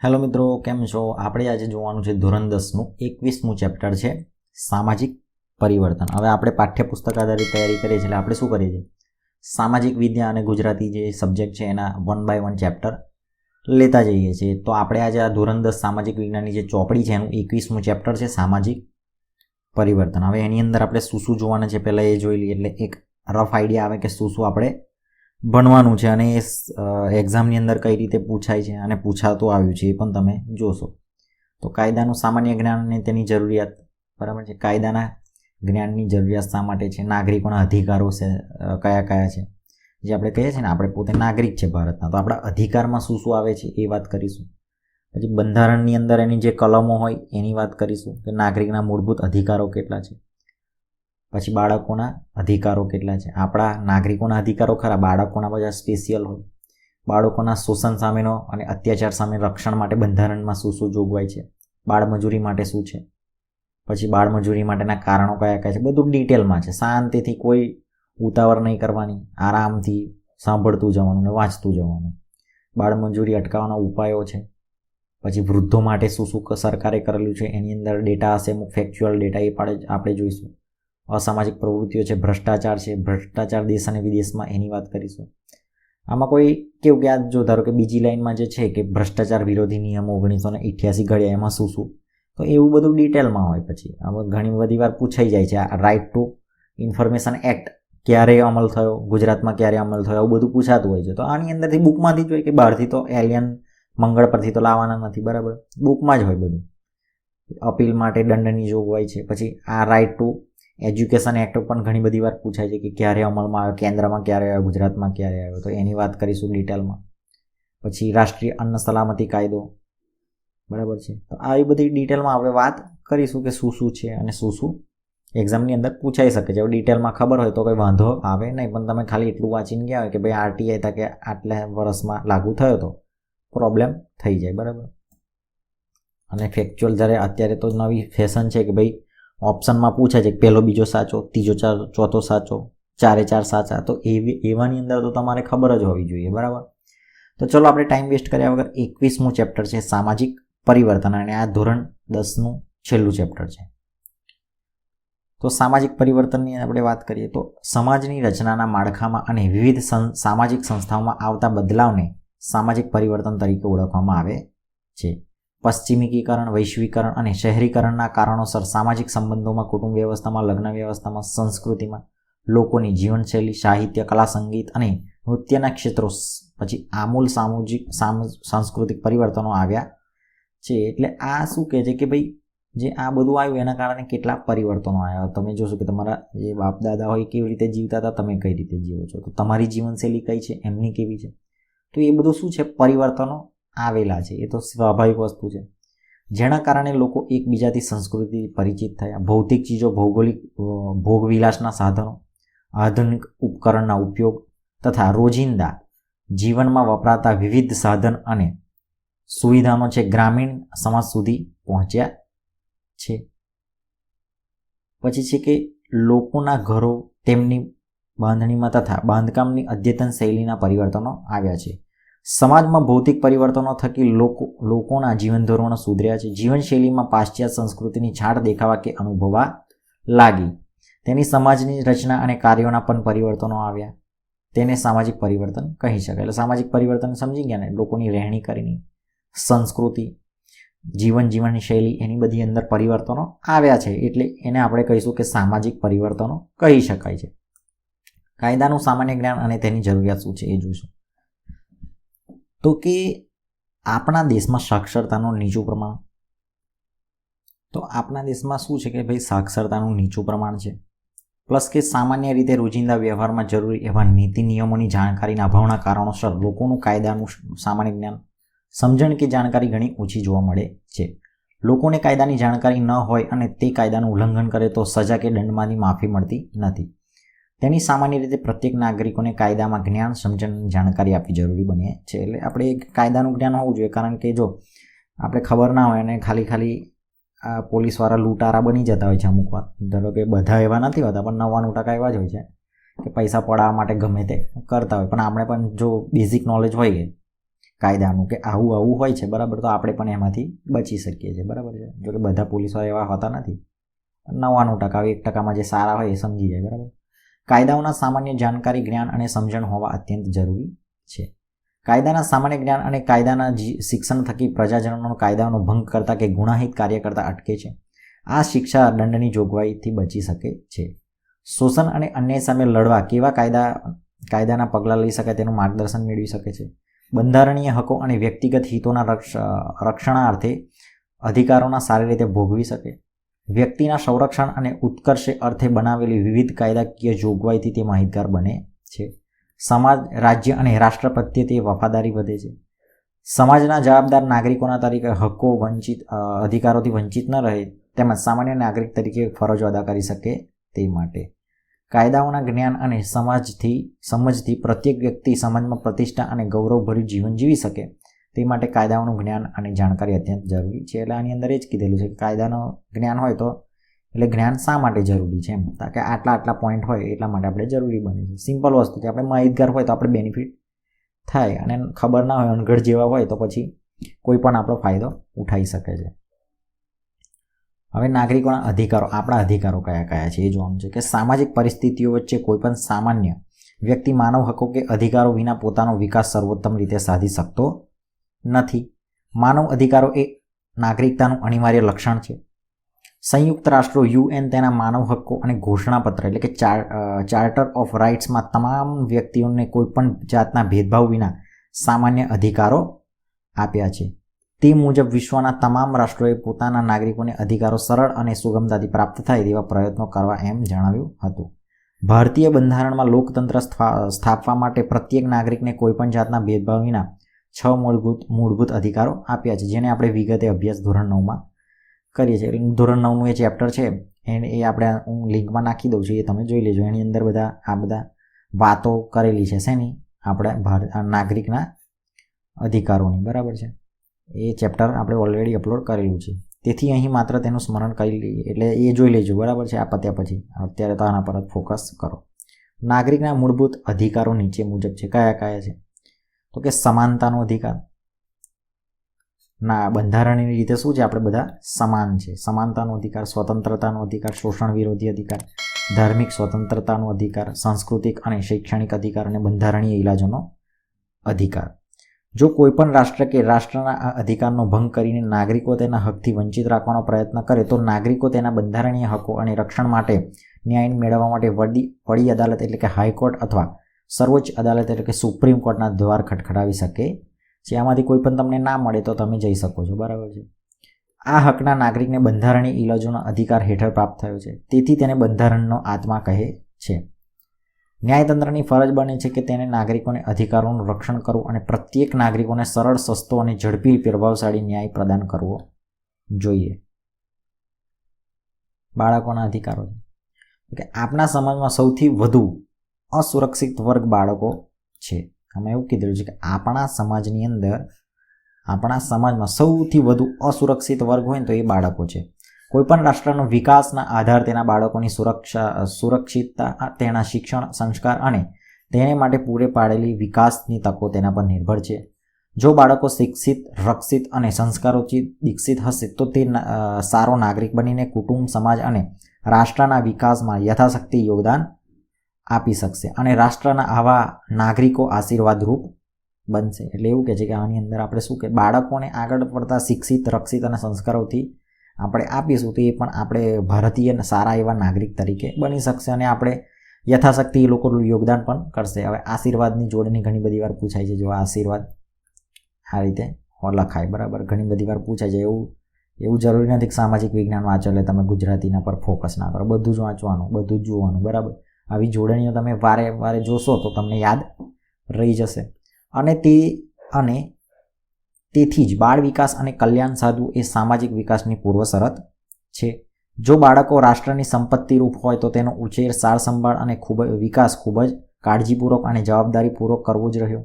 Hello મિત્રો, કેમ છો? આપણે આજે જોવાનું છે ધોરણ 10નું 21મું ચેપ્ટર છે સામાજિક પરિવર્તન. હવે આપણે પાઠ્યપુસ્તક આધારિત તૈયારી કરીએ છીએ એટલે આપણે શું કરીએ છીએ, સામાજિક વિદ્યા અને ગુજરાતી જે સબ્જેક્ટ છે એના 1 by 1 ચેપ્ટર લેતા જઈએ છીએ. તો આપણે આજે આ ધોરણ 10 સામાજિક વિજ્ઞાનની જે ચોપડી છે એનું 21મું ચેપ્ટર છે સામાજિક પરિવર્તન. હવે એની અંદર આપણે શું જોવાના છે પહેલાં એ જોઈ લઈએ, એટલે એક રફ આઈડિયા આવે કે શું આપણે ભણવાનું છે અને એ એક્ઝામની અંદર કઈ રીતે પૂછાય છે અને પૂછાતું આવ્યું છે એ પણ તમે જોશો. તો કાયદાનું સામાન્ય જ્ઞાન અને તેની જરૂરિયાત, બરાબર છે. કાયદાના જ્ઞાનની જરૂરિયાત શા માટે છે, નાગરિકોના અધિકારો છે કયા કયા છે, જે આપણે કહીએ છીએ ને આપણે પોતે નાગરિક છે ભારતના, તો આપણા અધિકારમાં શું આવે છે એ વાત કરીશું. પછી બંધારણની અંદર એની જે કલમો હોય એની વાત કરીશું કે નાગરિકના મૂળભૂત અધિકારો કેટલા છે. પછી બાળકોના અધિકારો કેટલા છે, આપણા નાગરિકોના અધિકારો ખરા, બાળકોના બધા સ્પેશિયલ હોય. બાળકોના શોષણ સામેનો અને અત્યાચાર સામે રક્ષણ માટે બંધારણમાં શું જોગવાઈ છે, બાળમજૂરી માટે શું છે, પછી બાળમજૂરી માટેના કારણો કયા કયા છે, બધું ડિટેલમાં છે. શાંતિથી કોઈ ઉતાવળ નહીં કરવાની, આરામથી સાંભળતું જવાનું ને વાંચતું જવાનું. બાળમજૂરી અટકાવવાના ઉપાયો છે. પછી વૃદ્ધો માટે શું સરકારે કરેલું છે એની અંદર ડેટા હશે, અમુક ફેક્ચ્યુઅલ ડેટા એ આપણે જોઈશું. અસામાજિક પ્રવૃત્તિઓ છે, ભ્રષ્ટાચાર છે, ભ્રષ્ટાચાર દેશ અને વિદેશમાં એની વાત કરીશું. આમાં કોઈ કેવું કે આ જો ધારો કે બીજી લાઈનમાં જે છે કે ભ્રષ્ટાચાર વિરોધી નિયમો 1988 ઘડ્યા, એમાં શું, તો એવું બધું ડિટેલમાં હોય. પછી આમાં ઘણી બધી વાર પૂછાઈ જાય છે આ રાઇટ ટુ ઇન્ફોર્મેશન એક્ટ ક્યારે અમલ થયો, ગુજરાતમાં ક્યારે અમલ થયો, આવું બધું પૂછાતું હોય છે. તો આની અંદરથી બુકમાંથી જ હોય કે બહારથી તો એલિયન મંગળ પરથી તો લાવવાના નથી, બરાબર, બુકમાં જ હોય બધું. અપીલ માટે દંડની જોગવાઈ છે. પછી આ રાઇટ ટુ એજ્યુકેશન એક્ટ પણ ઘણી બધી વાર પૂછાય છે કે ક્યારે અમલમાં આવ્યો, કેન્દ્રમાં ક્યારે આવ્યો, ગુજરાતમાં ક્યારે આવ્યો, તો એની વાત કરીશું ડિટેલમાં. પછી રાષ્ટ્રીય અન્ન સલામતી કાયદો, બરાબર છે. તો આવી બધી ડિટેલમાં આપણે વાત કરીશું કે શું છે અને શું એક્ઝામની અંદર પૂછાઈ શકે છે. હવે ડિટેલમાં ખબર હોય તો કંઈ વાંધો આવે નહીં, પણ તમે ખાલી એટલું વાંચીને ગયા હોય કે ભાઈ આરટીઆઈ હતા કે આટલા વર્ષમાં લાગુ થયો તો પ્રોબ્લેમ થઈ જાય, બરાબર. અને ફેક્ચ્યુઅલ જ્યારે અત્યારે તો નવી ફેશન છે કે ભાઈ ઓપ્શનમાં પૂછે છે કે પહેલો બીજો સાચો, ત્રીજો ચોથો સાચો, 4 સાચા, તો એવાની અંદર તો તમારે ખબર જ હોવી જોઈએ, બરાબર. તો ચલો આપણે ટાઈમ વેસ્ટ કર્યા વગર 21મું ચેપ્ટર છે સામાજિક પરિવર્તન, અને આ ધોરણ 10નું છેલ્લું ચેપ્ટર છે. તો સામાજિક પરિવર્તનની આપણે વાત કરીએ તો સમાજની રચનાના માળખામાં અને વિવિધ સામાજિક સંસ્થાઓમાં આવતા બદલાવને સામાજિક પરિવર્તન તરીકે ઓળખવામાં આવે છે. પશ્ચિમીકરણ, વૈશ્વિકરણ અને શહેરીકરણના કારણોસર સામાજિક સંબંધોમાં, કુટુંબ વ્યવસ્થામાં, લગ્ન વ્યવસ્થામાં, સંસ્કૃતિમાં, લોકોની જીવનશૈલી, સાહિત્ય, કલા, સંગીત અને નૃત્યના ક્ષેત્રો પછી આમૂલ સાંસ્કૃતિક પરિવર્તનો આવ્યા છે. એટલે આ શું કહે છે કે ભાઈ જે આ બધું આવ્યું એના કારણે કેટલા પરિવર્તનો આવ્યા. તમે જોશો કે તમારા જે બાપ દાદા હોય કેવી રીતે જીવતા હતા, તમે કઈ રીતે જીવો છો, તો તમારી જીવનશૈલી કઈ છે, એમની કેવી છે, તો એ બધું શું છે, પરિવર્તનો આવેલા છે. એ તો સ્વાભાવિક વસ્તુ છે, જેના કારણે લોકો એકબીજાથી સંસ્કૃતિ પરિચિત થયા. ભૌતિક ચીજો, ભૌગોલિક ભોગવિલાસના સાધનો, આધુનિક ઉપકરણના ઉપયોગ તથા રોજિંદા જીવનમાં વપરાતા વિવિધ સાધન અને સુવિધાનો છે ગ્રામીણ સમાજ સુધી પહોંચ્યા છે. પછી છે કે લોકોના ઘરો, તેમની બાંધણીમાં તથા બાંધકામની અદ્યતન શૈલીના પરિવર્તનો આવ્યા છે. સમાજમાં ભૌતિક પરિવર્તનો થકી લોકોના જીવન ધોરણો સુધર્યા છે. જીવનશૈલીમાં પાશ્ચાત્ય સંસ્કૃતિની છાંટ દેખાવા કે અનુભવવા લાગી. તેની સમાજની રચના અને કાર્યોના પણ પરિવર્તનો આવ્યા. તેને સામાજિક પરિવર્તન કહી શકાય. એટલે સામાજિક પરિવર્તન સમજી ગયા ને, લોકોની રહેણી કરેણી, સંસ્કૃતિ, જીવનની શૈલી, એની બધી અંદર પરિવર્તનો આવ્યા છે. એટલે એને આપણે કહીશું કે સામાજિક પરિવર્તનો કહી શકાય છે. કાયદાનું સામાન્ય જ્ઞાન અને તેની જરૂરિયાત શું છે એ જોઈશું. તો કે આપણા દેશમાં સાક્ષરતાનું નીચું પ્રમાણ, તો આપણા દેશમાં શું છે કે ભાઈ સાક્ષરતાનું નીચું પ્રમાણ છે, પ્લસ કે સામાન્ય રીતે રોજિંદા વ્યવહારમાં જરૂરી એવા નીતિ નિયમોની જાણકારીના અભાવના કારણોસર લોકોનું કાયદાનું સામાન્ય જ્ઞાન, સમજણ કે જાણકારી ઘણી ઓછી જોવા મળે છે. લોકોને કાયદાની જાણકારી ન હોય અને તે કાયદાનું ઉલ્લંઘન કરે તો સજા કે દંડમાંથી માફી મળતી નથી. તેની સામાન્ય રીતે પ્રત્યેક નાગરિકોને કાયદામાં જ્ઞાન, સમજણની જાણકારી આપવી જરૂરી બને છે. એટલે આપણે એક કાયદાનું જ્ઞાન હોવું જોઈએ, કારણ કે જો આપણે ખબર ના હોય અને ખાલી આ પોલીસવાળા લૂંટારા બની જતા હોય છે અમુક વાર, ધારો કે બધા એવા નથી હોતા પણ 99% એવા જ હોય છે કે પૈસા પડાવવા માટે ગમે તે કરતા હોય, પણ આપણે પણ જો બેઝિક નોલેજ હોય કાયદાનું કે આવું આવું હોય છે, બરાબર, તો આપણે પણ એમાંથી બચી શકીએ છીએ, બરાબર છે. જો કે બધા પોલીસવાળા એવા હોતા નથી, 99% 1%માં જે સારા હોય એ સમજી જાય, બરાબર. કાયદાઓના સામાન્ય જાણકારી, જ્ઞાન અને સમજણ હોવા અત્યંત જરૂરી છે. કાયદાના સામાન્ય જ્ઞાન અને કાયદાના શિક્ષણ થકી પ્રજાજનોનો કાયદાનો ભંગ કરતા કે ગુનાહિત કાર્ય કરતા અટકે છે. આ શિક્ષા દંડની જોગવાઈથી બચી શકે છે. શોષણ અને અન્યાય સામે લડવા કેવા કાયદાના પગલાં લઈ શકાય તેનું માર્ગદર્શન મેળવી શકે છે. બંધારણીય હકો અને વ્યક્તિગત હિતોના રક્ષણાર્થે અધિકારોના સારી રીતે ભોગવી શકે. વ્યક્તિના સંરક્ષણ અને ઉત્કર્ષે અર્થે બનાવેલી વિવિધ કાયદાકીય જોગવાઈથી તે માહિતગાર બને છે. સમાજ, રાજ્ય અને રાષ્ટ્ર પ્રત્યે તે વફાદારી વધે છે. સમાજના જવાબદાર નાગરિકોના તરીકે હકો અધિકારોથી વંચિત ન રહે તેમજ સામાન્ય નાગરિક તરીકે ફરજો અદા કરી શકે તે માટે. કાયદાઓના જ્ઞાન અને સમજથી પ્રત્યેક વ્યક્તિ સમાજમાં પ્રતિષ્ઠા અને ગૌરવભર્યું જીવન જીવી શકે તે માટે કાયદાઓનું જ્ઞાન અને જાણકારી અત્યંત જરૂરી છે. એટલે આની અંદર એ જ કીધેલું છે કે કાયદાનું જ્ઞાન હોય તો એટલે જ્ઞાન શા માટે જરૂરી છે, એમ કે આટલા પોઈન્ટ હોય એટલા માટે આપણે જરૂરી બને છે. સિમ્પલ વસ્તુ છે. આપણે માહિતગાર હોય તો આપણે બેનિફિટ થાય, અને ખબર ના હોય, અનગઢ જેવા હોય તો પછી કોઈ પણ આપણો ફાયદો ઉઠાવી શકે છે. હવે નાગરિકોના અધિકારો, આપણા અધિકારો કયા કયા છે એ જોવાનું છે. કે સામાજિક પરિસ્થિતિઓ વચ્ચે કોઈપણ સામાન્ય વ્યક્તિ માનવ હકો કે અધિકારો વિના પોતાનો વિકાસ સર્વોત્તમ રીતે સાધી શકતો નથી. માનવ અધિકારો એ નાગરિકતાનું અનિવાર્ય લક્ષણ છે. સંયુક્ત રાષ્ટ્રો UN તેના માનવ હક્કો અને ઘોષણાપત્ર એટલે કે ચાર્ટર ઓફ રાઇટ્સમાં તમામ વ્યક્તિઓને કોઈપણ જાતના ભેદભાવ વિના સામાન્ય અધિકારો આપ્યા છે. તે મુજબ વિશ્વના તમામ રાષ્ટ્રોએ પોતાના નાગરિકોને અધિકારો સરળ અને સુગમતાથી પ્રાપ્ત થાય તેવા પ્રયત્નો કરવા એમ જણાવ્યું હતું. ભારતીય બંધારણમાં લોકતંત્ર સ્થાપવા માટે પ્રત્યેક નાગરિકને કોઈપણ જાતના ભેદભાવ વિના 6 મૂળભૂત અધિકારો આપ્યા છે, જેને આપણે વિગતે અભ્યાસ ધોરણ 9માં કરીએ છીએ. ધોરણ 9નું એ ચેપ્ટર છે એ આપણે હું લિંકમાં નાખી દઉં છું, એ તમે જોઈ લેજો. એની અંદર બધા વાતો કરેલી છે શેની, આપણે નાગરિકના અધિકારોની, બરાબર છે. એ ચેપ્ટર આપણે ઓલરેડી અપલોડ કરેલું છે, તેથી અહીં માત્ર તેનું સ્મરણ કરી લઈએ, એટલે એ જોઈ લેજો, બરાબર છે. આ પત્યા પછી અત્યારે તો આના પર જ ફોકસ કરો. નાગરિકના મૂળભૂત અધિકારો નીચે મુજબ છે. કયા કયા છે? તો કે સમાનતાનો અધિકાર. બંધારણની રીતે શું છે, આપણે બધા સમાન છે. સમાનતાનો અધિકાર, સ્વતંત્રતાનો અધિકાર, શોષણ વિરોધી અધિકાર, ધાર્મિક સ્વતંત્રતાનો અધિકાર, સાંસ્કૃતિક અને શૈક્ષણિક અધિકાર અને બંધારણીય ઇલાજોનો અધિકાર. જો કોઈપણ રાષ્ટ્ર કે રાષ્ટ્રના આ અધિકારનો ભંગ કરીને નાગરિકો તેના હકથી વંચિત રાખવાનો પ્રયત્ન કરે તો નાગરિકો તેના બંધારણીય હકો અને રક્ષણ માટે ન્યાય મેળવવા માટે વડી અદાલત એટલે કે હાઈકોર્ટ અથવા સર્વોચ્ચ અદાલત એટલે કે સુપ્રીમ કોર્ટના દ્વાર ખટખટાવી શકે છે. આમાંથી કોઈ પણ તમને ના મળે તો તમે જઈ શકો છો, બરાબર છે. આ હકના નાગરિકને બંધારણીય ઇલાજોના અધિકાર હેઠળ પ્રાપ્ત થયો છે, તેથી તેને બંધારણનો આત્મા કહે છે. ન્યાયતંત્રની ફરજ બને છે કે તેને નાગરિકોને અધિકારોનું રક્ષણ કરવું અને પ્રત્યેક નાગરિકોને સરળ, સસ્તો અને ઝડપી પ્રભાવશાળી ન્યાય પ્રદાન કરવો જોઈએ. બાળકોના અધિકારો કે આપણા સમાજમાં સૌથી વધુ અસુરક્ષિત વર્ગ બાળકો છે. અમે એવું કીધેલું છે કે આપણા સમાજની અંદર, આપણા સમાજમાં સૌથી વધુ અસુરક્ષિત વર્ગ હોય ને તો એ બાળકો છે. કોઈપણ રાષ્ટ્રનો વિકાસના આધાર તેના બાળકોની સુરક્ષિતતા, તેના શિક્ષણ, સંસ્કાર અને તેને માટે પૂરે પાડેલી વિકાસની તકો તેના પર નિર્ભર છે. જો બાળકો શિક્ષિત, રક્ષિત અને સંસ્કારોથી દીક્ષિત હશે તો તે સારો નાગરિક બનીને કુટુંબ, સમાજ અને રાષ્ટ્રના વિકાસમાં યથાશક્તિ યોગદાન આપી શકશે અને રાષ્ટ્રના આવા નાગરિકો આશીર્વાદરૂપ બનશે. એટલે એવું કહે છે કે આની અંદર આપણે શું કે બાળકોને આગળ પડતા શિક્ષિત, રક્ષિત અને સંસ્કારોથી આપણે આપીશું તો એ પણ આપણે ભારતીય સારા એવા નાગરિક તરીકે બની શકશે અને આપણે યથાશક્તિ એ લોકો યોગદાન પણ કરશે. હવે આશીર્વાદની જોડણી ઘણી બધી વાર પૂછાય છે. જો આશીર્વાદ આ રીતે લખાય, બરાબર, ઘણી બધી વાર પૂછાય છે. એવું જરૂરી નથી કે સામાજિક વિજ્ઞાન વાંચો એટલે તમે ગુજરાતીના પર ફોકસ ના કરો. બધું જ વાંચવાનું, બધું જ જોવાનું, બરાબર. આવી જોડણીઓ તમે વારે વારે જોશો તો તમને યાદ રહી જશે. અને તેથી જ બાળ વિકાસ અને કલ્યાણ સાધવું એ સામાજિક વિકાસની પૂર્વ શરત છે. જો બાળકો રાષ્ટ્રની સંપત્તિ રૂપ હોય તો તેનો ઉછેર, સાર સંભાળ અને વિકાસ ખૂબ જ કાળજીપૂર્વક અને જવાબદારીપૂર્વક કરવો જ રહ્યો.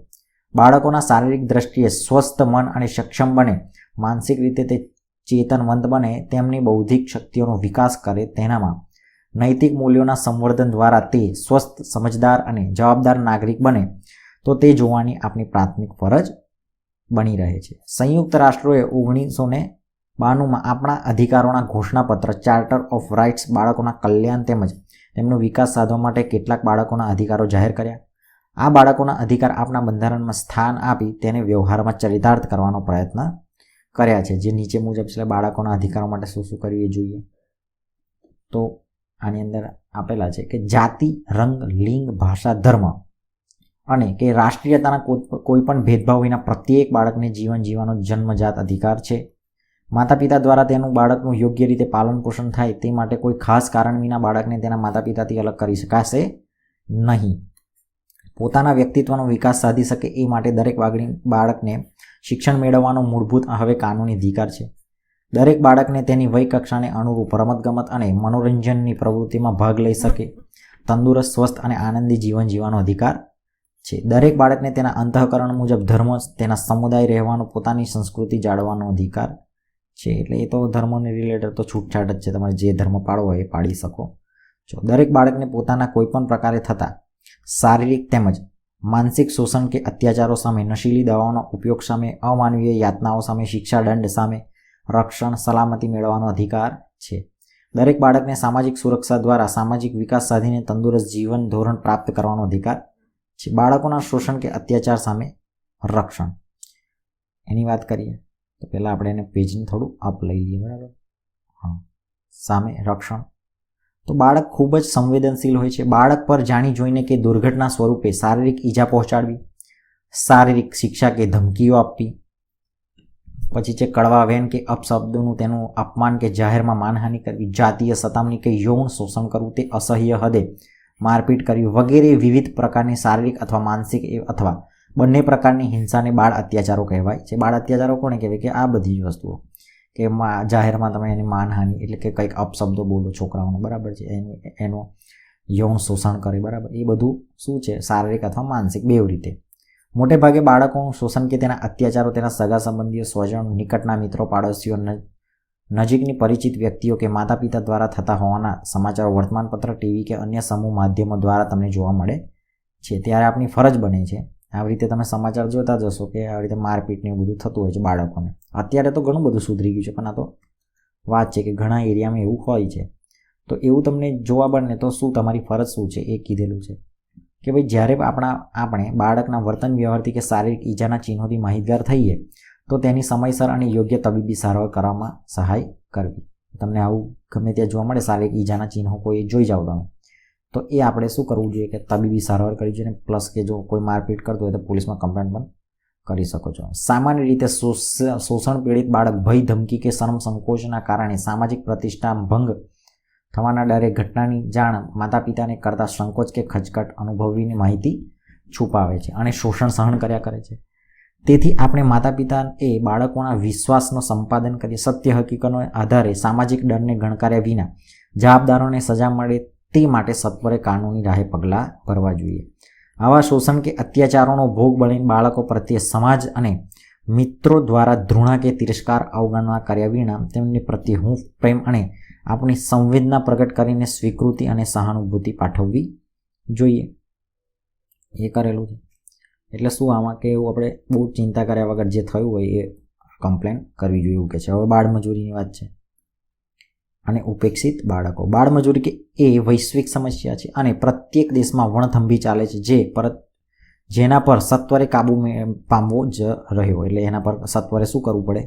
બાળકોના શારીરિક દ્રષ્ટિએ સ્વસ્થ મન અને સક્ષમ બને, માનસિક રીતે તે ચેતનવંત બને, તેમની બૌદ્ધિક શક્તિઓનો વિકાસ કરે, તેનામાં નૈતિક મૂલ્યોના સંવર્ધન દ્વારા તે સ્વસ્થ, સમજદાર અને જવાબદાર નાગરિક બને તો તે જોવાની આપણી પ્રાથમિક ફરજ બની રહે છે. સંયુક્ત રાષ્ટ્રોએ 1992માં આપણા અધિકારોના ઘોષણાપત્ર ચાર્ટર ઓફ રાઇટ્સ બાળકોના કલ્યાણ તેમજ તેમનો વિકાસ સાધવા માટે કેટલાક બાળકોના અધિકારો જાહેર કર્યા. આ બાળકોના અધિકાર આપણા બંધારણમાં સ્થાન આપી તેને વ્યવહારમાં ચરિતાર્થ કરવાનો પ્રયત્ન કર્યા છે, જે નીચે મુજબ છે. બાળકોના અધિકારો માટે શું શું કરવું એ જોઈએ. તો આની અંદર આપેલા છે કે જાતિ, રંગ, લિંગ, ભાષા, ધર્મ અને કે રાષ્ટ્રીયતાના કોઈ પણ ભેદભાવ વિના પ્રત્યેક બાળકને જીવન જીવવાનો જન્મજાત અધિકાર છે. માતા પિતા દ્વારા તેનું બાળકનું યોગ્ય રીતે પાલન પોષણ થાય તે માટે કોઈ ખાસ કારણ વિના બાળકને તેના માતા પિતાથી અલગ કરી શકાશે નહીં. પોતાના વ્યક્તિત્વનો વિકાસ સાધી શકે એ માટે દરેક બાળકને શિક્ષણ મેળવવાનો મૂળભૂત હવે કાનૂની અધિકાર છે. દરેક બાળકને તેની વય કક્ષાને અનુરૂપ રમતગમત અને મનોરંજનની પ્રવૃત્તિમાં ભાગ લઈ શકે તંદુરસ્ત, સ્વસ્થ અને આનંદી જીવન જીવવાનો અધિકાર છે. દરેક બાળકને તેના અંતઃકરણ મુજબ ધર્મ, તેના સમુદાય રહેવાનો, પોતાની સંસ્કૃતિ જાળવવાનો અધિકાર છે. એટલે એ તો ધર્મોને રિલેટેડ તો છૂટછાટ જ છે, તમારે જે ધર્મ પાળવો હોય એ પાળી શકો છો. દરેક બાળકને પોતાના કોઈપણ પ્રકારે થતા શારીરિક તેમજ માનસિક શોષણ કે અત્યાચારો સામે, નશીલી દવાઓના ઉપયોગ સામે, અમાનવીય યાતનાઓ સામે, શિક્ષા દંડ સામે રક્ષણ, સલામતી મેળવવાનો અધિકાર છે. દરેક બાળકને સામાજિક સુરક્ષા દ્વારા સામાજિક વિકાસ સાધીને તંદુરસ્ત જીવન ધોરણ પ્રાપ્ત કરવાનો અધિકાર છે. બાળકોના શોષણ કે અત્યાચાર સામે રક્ષણ એની વાત કરીએ તો પહેલાં આપણે એને પેજને થોડું અપ લઈ લઈએ, બરાબર. હા, સામે રક્ષણ. તો બાળક ખૂબ જ સંવેદનશીલ હોય છે. બાળક પર જાણી જોઈને કે દુર્ઘટના સ્વરૂપે શારીરિક ઈજા પહોંચાડવી, શારીરિક શિક્ષા કે ધમકીઓ આપવી, પછી છે કડવા વેન કે અપશબ્દોનું તેનું અપમાન કે જાહેરમાં માનહાનિ કરવી, જાતીય સતામણી કે યૌન શોષણ કરવું, તે અસહ્ય હદે મારપીટ કરવી વગેરે વિવિધ પ્રકારની શારીરિક અથવા માનસિક અથવા બંને પ્રકારની હિંસાને બાળ અત્યાચારો કહેવાય છે. બાળ અત્યાચારો કોને કહેવાય કે આ બધી જ વસ્તુઓ કે જાહેરમાં તમે એની માનહાનિ એટલે કે કંઈક અપશબ્દો બોલો છોકરાઓને, બરાબર છે, એનું યૌન શોષણ કરે, બરાબર. એ બધું શું છે, શારીરિક અથવા માનસિક બેવ રીતે. મોટે ભાગે બાળકોનું શોષણ કે તેના અત્યાચારો તેના સગા સંબંધીઓ, સ્વજનો, નિકટના મિત્રો, પાડોશીઓ, નજીકની પરિચિત વ્યક્તિઓ કે માતા પિતા દ્વારા થતા હોવાના સમાચારો વર્તમાનપત્ર, ટીવી કે અન્ય સમૂહ માધ્યમો દ્વારા તમને જોવા મળે છે. ત્યારે આપણી ફરજ બને છે આવી રીતે તમે સમાચાર જોતા જશો કે આવી રીતે મારપીટ ને એવું બધું થતું હોય છે બાળકોને. અત્યારે તો ઘણું બધું સુધરી ગયું છે, પણ આ તો વાત છે કે ઘણા એરિયામાં એવું હોય છે. તો એવું તમને જોવા બને તો શું તમારી ફરજ શું છે એ કીધેલું છે કે ભાઈ જ્યારે આપણે બાળકના વર્તન વ્યવહારથી કે શારીરિક ઈજાના ચિહ્નોથી માહિતગાર થઈએ તો તેની સમયસર અને યોગ્ય તબીબી સારવાર કરવામાં સહાય કરવી. તમને આવું ગમે ત્યાં જોવા મળે શારીરિક ઈજાના ચિહ્નો કોઈ જોઈ જાવ તમે, તો એ આપણે શું કરવું જોઈએ કે તબીબી સારવાર કરવી જોઈએ. પ્લસ કે જો કોઈ મારપીટ કરતો હોય તો પોલીસમાં કમ્પ્લેન્ટ પણ કરી શકો છો. સામાન્ય રીતે શોષણ પીડિત બાળક ભય, ધમકી કે શરમ સંકોચના કારણે સામાજિક પ્રતિષ્ઠા ભંગ થવાના ડરે ઘટનાની જાણ માતા પિતાને કરતા સંકોચ કે ખચકાટ અનુભવીને માહિતી છુપાવે છે અને શોષણ સહન કર્યા કરે છે. તેથી આપણે માતા પિતાએ બાળકોના વિશ્વાસનો સંપાદન કરી સત્ય હકીકતોના આધારે સામાજિક ડરને ગણકાર્યા વિના જવાબદારોને સજા મળે તે માટે સત્વરે કાનૂની રાહે પગલાં ભરવા જોઈએ. આવા શોષણ કે અત્યાચારોનો ભોગ બનીને બાળકો પ્રત્યે સમાજ અને મિત્રો દ્વારા ધૃણા કે તિરસ્કાર અવગણના કર્યા વિના તેમની પ્રત્યે હૂંફ, પ્રેમ અને આપણી સંવેદના પ્રગટ કરીને સ્વીકૃતિ અને સહાનુભૂતિ પાઠવવી જોઈએ. એ કરેલું છે. એટલે શું આમાં કે એવું આપણે બહુ ચિંતા કર્યા વગર જે થયું હોય એ કમ્પ્લેન કરવી જોઈએ એવું કે છે. હવે બાળમજૂરીની વાત છે અને ઉપેક્ષિત બાળકો. બાળમજૂરી કે એ વૈશ્વિક સમસ્યા છે અને પ્રત્યેક દેશમાં વણથંભી ચાલે છે, જેના પર સત્વરે કાબુ પામવો જ રહ્યો. એટલે એના પર સત્વરે શું કરવું પડે,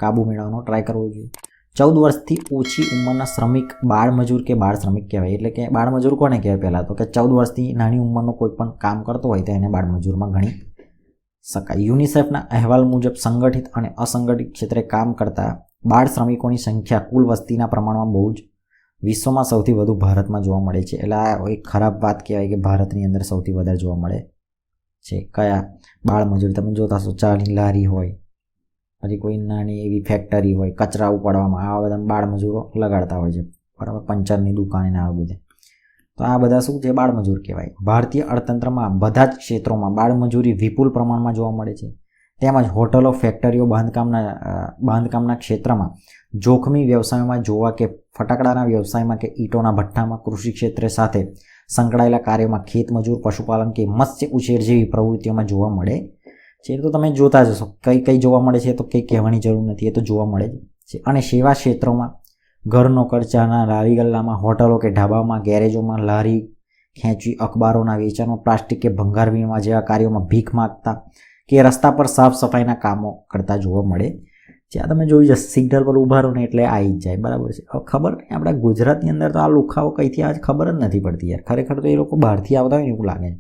કાબુ મેળવવાનો ટ્રાય કરવો જોઈએ. 14 વર્ષથી ઓછી ઉંમરના શ્રમિક બાળમજૂર કે બાળ શ્રમિક કહેવાય. એટલે કે બાળમજૂર કોને કહેવાય પહેલાં તો કે 14 વર્ષથી નાની ઉંમરનો કોઈ પણ કામ કરતો હોય તો એને બાળમજૂરમાં ગણી શકાય. યુનિસેફના અહેવાલ મુજબ સંગઠિત અને અસંગઠિત ક્ષેત્રે કામ કરતા બાળ શ્રમિકોની સંખ્યા કુલ વસ્તીના પ્રમાણમાં બહુ જ વિશ્વમાં સૌથી વધુ ભારતમાં જોવા મળે છે. એટલે આ એક ખરાબ વાત કહેવાય કે ભારતની અંદર સૌથી વધારે જોવા મળે છે. કયા બાળમજૂરી તમે જોતા હશો, ચાની લારી હોય, પછી કોઈ નાની એવી ફેક્ટરી હોય, કચરા ઉપાડવામાં આવા બધા બાળમજૂરો લગાડતા હોય છે, બરાબર. પંચરની દુકાને આ બધે, તો આ બધા શું છે, બાળમજૂર કહેવાય. ભારતીય અર્થતંત્રમાં બધા જ ક્ષેત્રોમાં બાળમજૂરી વિપુલ પ્રમાણમાં જોવા મળે છે. તેમજ હોટલો, ફેક્ટરીઓ, બાંધકામના ક્ષેત્રમાં, જોખમી વ્યવસાયોમાં જોવા કે ફટાકડાના વ્યવસાયમાં કે ઈંટોના ભઠ્ઠામાં, કૃષિ ક્ષેત્ર સાથે સંકળાયેલા કાર્યોમાં, ખેતમજૂર, પશુપાલન કે મત્સ્ય ઉછેર જેવી પ્રવૃત્તિઓમાં જોવા મળે છે. એ તો તમે જોતા જશો કઈ કઈ જોવા મળે છે, તો કંઈ કહેવાની જરૂર નથી, એ તો જોવા મળે જ છે. અને સેવા ક્ષેત્રોમાં ઘર નોકર, ચાના લારી ગલ્લામાં, હોટલો કે ઢાબામાં, ગેરેજોમાં, લારી ખેંચવી, અખબારોના વેચાણમાં, પ્લાસ્ટિક કે ભંગાર વીણવા જેવા કાર્યોમાં ભીખ માગતા કે રસ્તા પર સાફ સફાઈના કામો કરતા જોવા મળે છે. આ તમે જોઈ જશે, સિગ્નલ પર ઊભા રહો ને એટલે આવી જ જાય, બરાબર છે. હવે ખબર નહીં આપણા ગુજરાતની અંદર તો આ લુખાઓ કઈથી આજ ખબર જ નથી પડતી યાર. ખરેખર તો એ લોકો બહારથી આવતા હોય એવું લાગે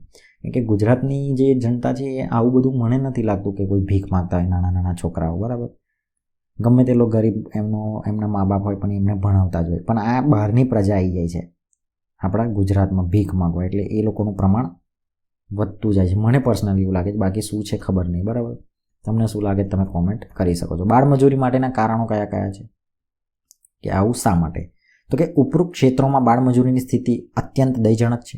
છે, કે ગુજરાતની જે જનતા છે એ આવું બધું મને નથી લાગતું કે કોઈ ભીખ માગતા હોય નાના નાના છોકરાઓ, બરાબર. ગમે તે લોકો ગરીબ એમના મા બાપ હોય પણ એમને ભણાવતા જ હોય, પણ આ બહારની પ્રજા આવી જાય છે આપણા ગુજરાતમાં ભીખ માગવા, એટલે એ લોકોનું પ્રમાણ વધતું જાય છે. મને પર્સનલી એવું લાગે છે, બાકી શું છે ખબર નહીં, બરાબર. તમને શું લાગે તમે કોમેન્ટ કરી શકો છો. બાળમજૂરી માટેના કારણો કયા કયા છે, કે આવું શા માટે? તો કે ઉપરોક્ત ક્ષેત્રોમાં બાળમજૂરીની સ્થિતિ અત્યંત દયજનક છે.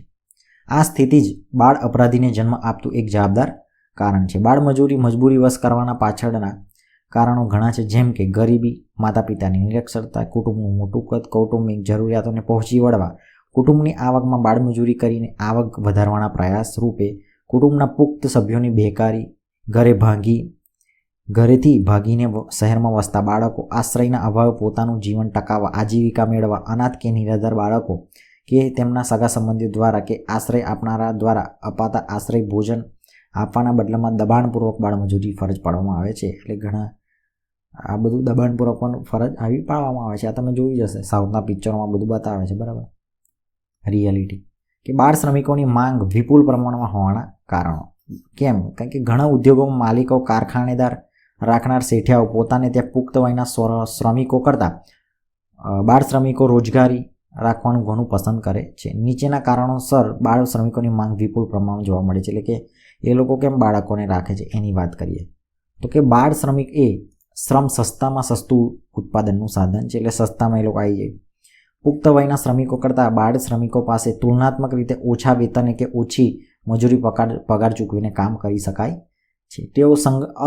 આ સ્થિતિ જ બાળ અપરાધીને જન્મ આપતું એક જવાબદાર કારણ છે. બાળમજૂરી મજબૂરીવશ કરવાના પાછળના કારણો ઘણા છે, જેમ કે ગરીબી, માતા પિતાની નિરક્ષરતા, કુટુંબનું મોટું કદ, કૌટુંબિક જરૂરિયાતોને પહોંચી વળવા કુટુંબની આવકમાં બાળમજૂરી કરીને આવક વધારવાના પ્રયાસ રૂપે કુટુંબના પુખ્ત સભ્યોની બેકારી, ઘરેથી ભાગીને શહેરમાં વસતા બાળકો, આશ્રયના અભાવે પોતાનું જીવન ટકાવવા, આજીવિકા મેળવવા અનાથ કે નિરાધાર બાળકો કે તેમના સગા સંબંધીઓ દ્વારા કે આશ્રય આપનારા દ્વારા અપાતા આશ્રય ભોજન આપવાના બદલામાં દબાણપૂર્વક બાળમજૂરી ફરજ પાડવામાં આવે છે. એટલે ઘણા આ બધું દબાણપૂર્વક પણ ફરજ આવી પાડવામાં આવે છે. આ તમે જોઈ જશે, સાઉથના પિક્ચરોમાં બધું બતાવે છે, બરાબર. રિયાલિટી કે બાળ શ્રમિકોની માંગ વિપુલ પ્રમાણમાં હોવાના કારણો. કેમ? કારણ કે ઘણા ઉદ્યોગોમાં માલિકો, કારખાનેદાર, રાખનાર શેઠિયાઓ પોતાને ત્યાં પુખ્ત વયના શ્રમિકો કરતાં બાળ શ્રમિકો રોજગારી રાખવાનું ઘણું પસંદ કરે છે. નીચેના કારણોસર બાળ શ્રમિકોની માંગ વિપુલ પ્રમાણમાં જોવા મળે છે. એટલે કે એ લોકો કેમ બાળકોને રાખે છે એની વાત કરીએ તો કે બાળ શ્રમિક એ શ્રમ સસ્તામાં સસ્તું ઉત્પાદનનું સાધન છે. એટલે સસ્તામાં એ લોકો આવી જાય. પુખ્ત વયના શ્રમિકો કરતાં બાળ શ્રમિકો પાસે તુલનાત્મક રીતે ઓછા વેતને કે ઓછી મજૂરી પગાર ચૂકવીને કામ કરી શકાય છે. તેઓ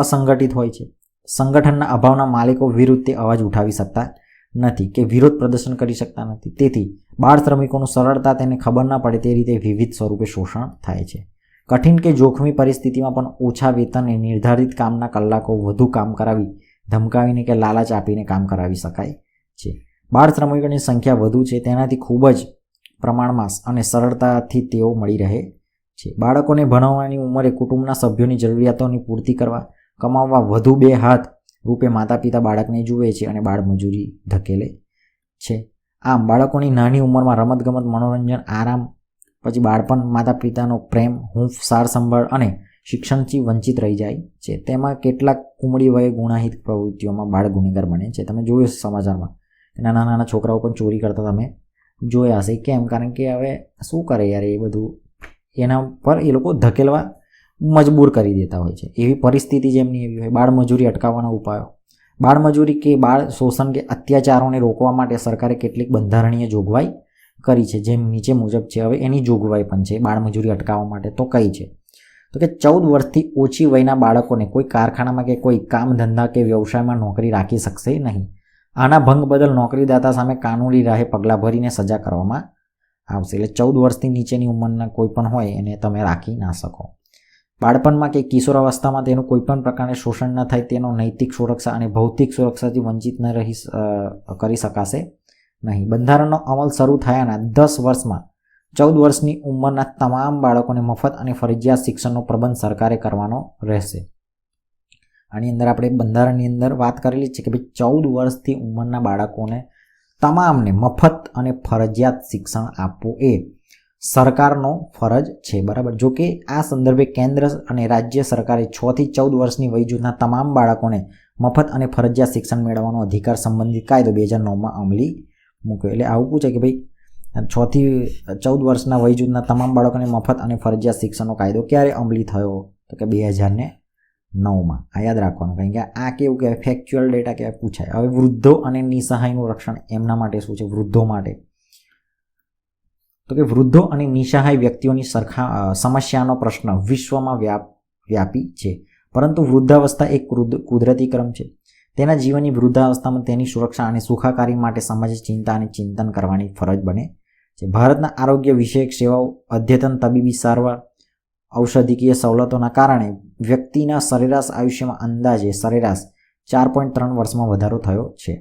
અસંગઠિત હોય છે. સંગઠનના અભાવના માલિકો વિરુદ્ધ તે અવાજ ઉઠાવી શકતા નથી કે વિરોધ પ્રદર્શન કરી શકતા નથી. તેથી બાળ શ્રમિકોનું સરળતા તેને ખબર ન પડે તે રીતે વિવિધ સ્વરૂપે શોષણ થાય છે. કઠિન કે જોખમી પરિસ્થિતિમાં પણ ઓછા વેતને નિર્ધારિત કામના કલાકો વધુ કામ કરાવી, ધમકાવીને કે લાલચ આપીને કામ કરાવી શકાય છે. બાળ શ્રમિકોની સંખ્યા વધુ છે તેનાથી ખૂબ જ પ્રમાણમાં અને સરળતાથી તેઓ મળી રહે છે. બાળકોને ભણાવવાની ઉંમરે કુટુંબના સભ્યોની જરૂરિયાતોની પૂર્તિ કરવા કમાવવા વધુ બે હાથ રૂપે માતા પિતા બાળકને જુએ છે અને બાળમજૂરી ધકેલે છે. આમ બાળકોની નાની ઉંમરમાં રમતગમત, મનોરંજન, આરામ, પછી બાળપણ, માતા પિતાનો પ્રેમ, હૂંફ, સાર સંભાળ અને શિક્ષણથી વંચિત રહી જાય છે. તેમાં કેટલાક ઉમળી વયે ગુનાહિત પ્રવૃત્તિઓમાં બાળ ગુનેગાર બને છે. તમે જોયું સમાચારમાં નાના નાના છોકરાઓ પણ ચોરી કરતા તમે જોયા હશે. કેમ? કારણ કે હવે શું કરે યાર, એ બધું એના પર એ લોકો ધકેલવા મજબૂર કરી દેતા હોય છે. એવી પરિસ્થિતિ જેમની એવી હોય. બાળમજૂરી અટકાવવાના ઉપાયો. બાળમજૂરી કે બાળ શોષણ કે અત્યાચારોને રોકવા માટે સરકારે કેટલીક બંધારણીય જોગવાઈ કરી છે, જેમ નીચે મુજબ છે. હવે એની જોગવાઈ પણ છે બાળમજૂરી અટકાવવા માટે. તો કઈ છે? તો કે 14 વર્ષથી ઓછી વયના બાળકોને કોઈ કારખાનામાં કે કોઈ કામ ધંધા કે વ્યવસાયમાં નોકરી રાખી શકશે નહીં. આના ભંગ બદલ નોકરીદાતા સામે કાનૂની રાહે પગલાં ભરીને સજા કરવામાં આવશે. એટલે 14 વર્ષથી નીચેની ઉંમરના કોઈ પણ હોય એને તમે રાખી ના શકો. બાળપણમાં કે કિશોરાવસ્થામાં તેનું કોઈપણ પ્રકારે શોષણ ન થાય તેનો નૈતિક સુરક્ષા અને ભૌતિક સુરક્ષાથી વંચિત ન કરી શકાશે નહીં. બંધારણનો અમલ શરૂ થયાના 10 વર્ષમાં 14 વર્ષની ઉંમરના તમામ બાળકોને મફત અને ફરજિયાત શિક્ષણનો પ્રબંધ સરકારે કરવાનો રહેશે. આની અંદર આપણે બંધારણની અંદર વાત કરેલી છે કે ભાઈ 14 વર્ષથી ઉંમરના બાળકોને તમામને મફત અને ફરજિયાત શિક્ષણ આપવું એ સરકારનો ફરજ છે, બરાબર. જો કે આ સંદર્ભે કેન્દ્ર અને રાજ્ય સરકારે 6 થી 14 વર્ષની વય જૂથના તમામ બાળકોને મફત અને ફરજિયાત શિક્ષણ મેળવવાનો અધિકાર સંબંધિત કાયદો 2009માં અમલી મૂક્યો. એટલે આવું પૂછે કે ભાઈ 6 થી 14 વર્ષના વય જૂથના તમામ બાળકોને મફત અને ફરજિયાત શિક્ષણનો કાયદો ક્યારે અમલી થયો? તો કે 2009માં. આ યાદ રાખવાનું, કારણ કે આ કેવું કહેવાય, ફેક્ચ્યુઅલ ડેટા કહેવાય, પૂછાય. હવે વૃદ્ધો અને નિસહાયનું રક્ષણ એમના માટે શું છે? વૃદ્ધો માટે તો કે વૃદ્ધો અને નિસહાય વ્યક્તિઓની સમસ્યાનો પ્રશ્ન વિશ્વમાં વ્યાપી છે, પરંતુ વૃદ્ધાવસ્થા એક કુદરતી ક્રમ છે. તેના જીવનની વૃદ્ધાવસ્થામાં તેની સુરક્ષા અને સુખાકારી માટે સમાજે ચિંતા અને ચિંતન કરવાની ફરજ બને છે. ભારતના આરોગ્ય વિષયક સેવાઓ, અદ્યતન તબીબી સારવાર, ઔષધિકીય સવલતોના કારણે વ્યક્તિના સરેરાશ આયુષ્યમાં અંદાજે સરેરાશ 4.3 વર્ષમાં વધારો થયો છે.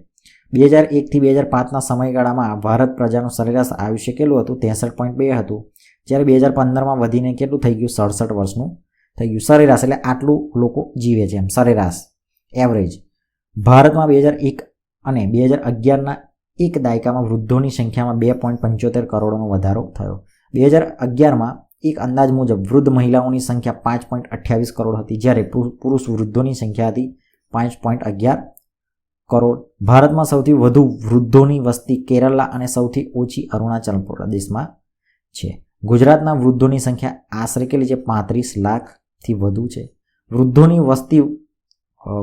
2001થી 2005ના સમયગાળામાં ભારત પ્રજાનું સરેરાશ આયુષ્ય કેટલું હતું? 63.2 હતું. જ્યારે 2015માં વધીને કેટલું થઈ ગયું? 67 વર્ષનું થઈ ગયું. સરેરાશ એટલે આટલું લોકો જીવે છે એમ, સરેરાશ એવરેજ. ભારતમાં 2001 અને 2011ના એક દાયકામાં વૃદ્ધોની સંખ્યામાં 2.75 કરોડનો વધારો થયો. 2011માં એક અંદાજ મુજબ વૃદ્ધ મહિલાઓની સંખ્યા 5.28 કરોડ હતી, જ્યારે પુરુષ વૃદ્ધોની સંખ્યા હતી 5.11 કરોડ. ભારતમાં સૌથી વધુ વૃદ્ધોની વસ્તી કેરલા અને સૌથી ઓછી અરુણાચલ પ્રદેશમાં છે. ગુજરાતના વૃદ્ધોની સંખ્યા આશરે કેટલી છે? 35 લાખથી વધુ છે.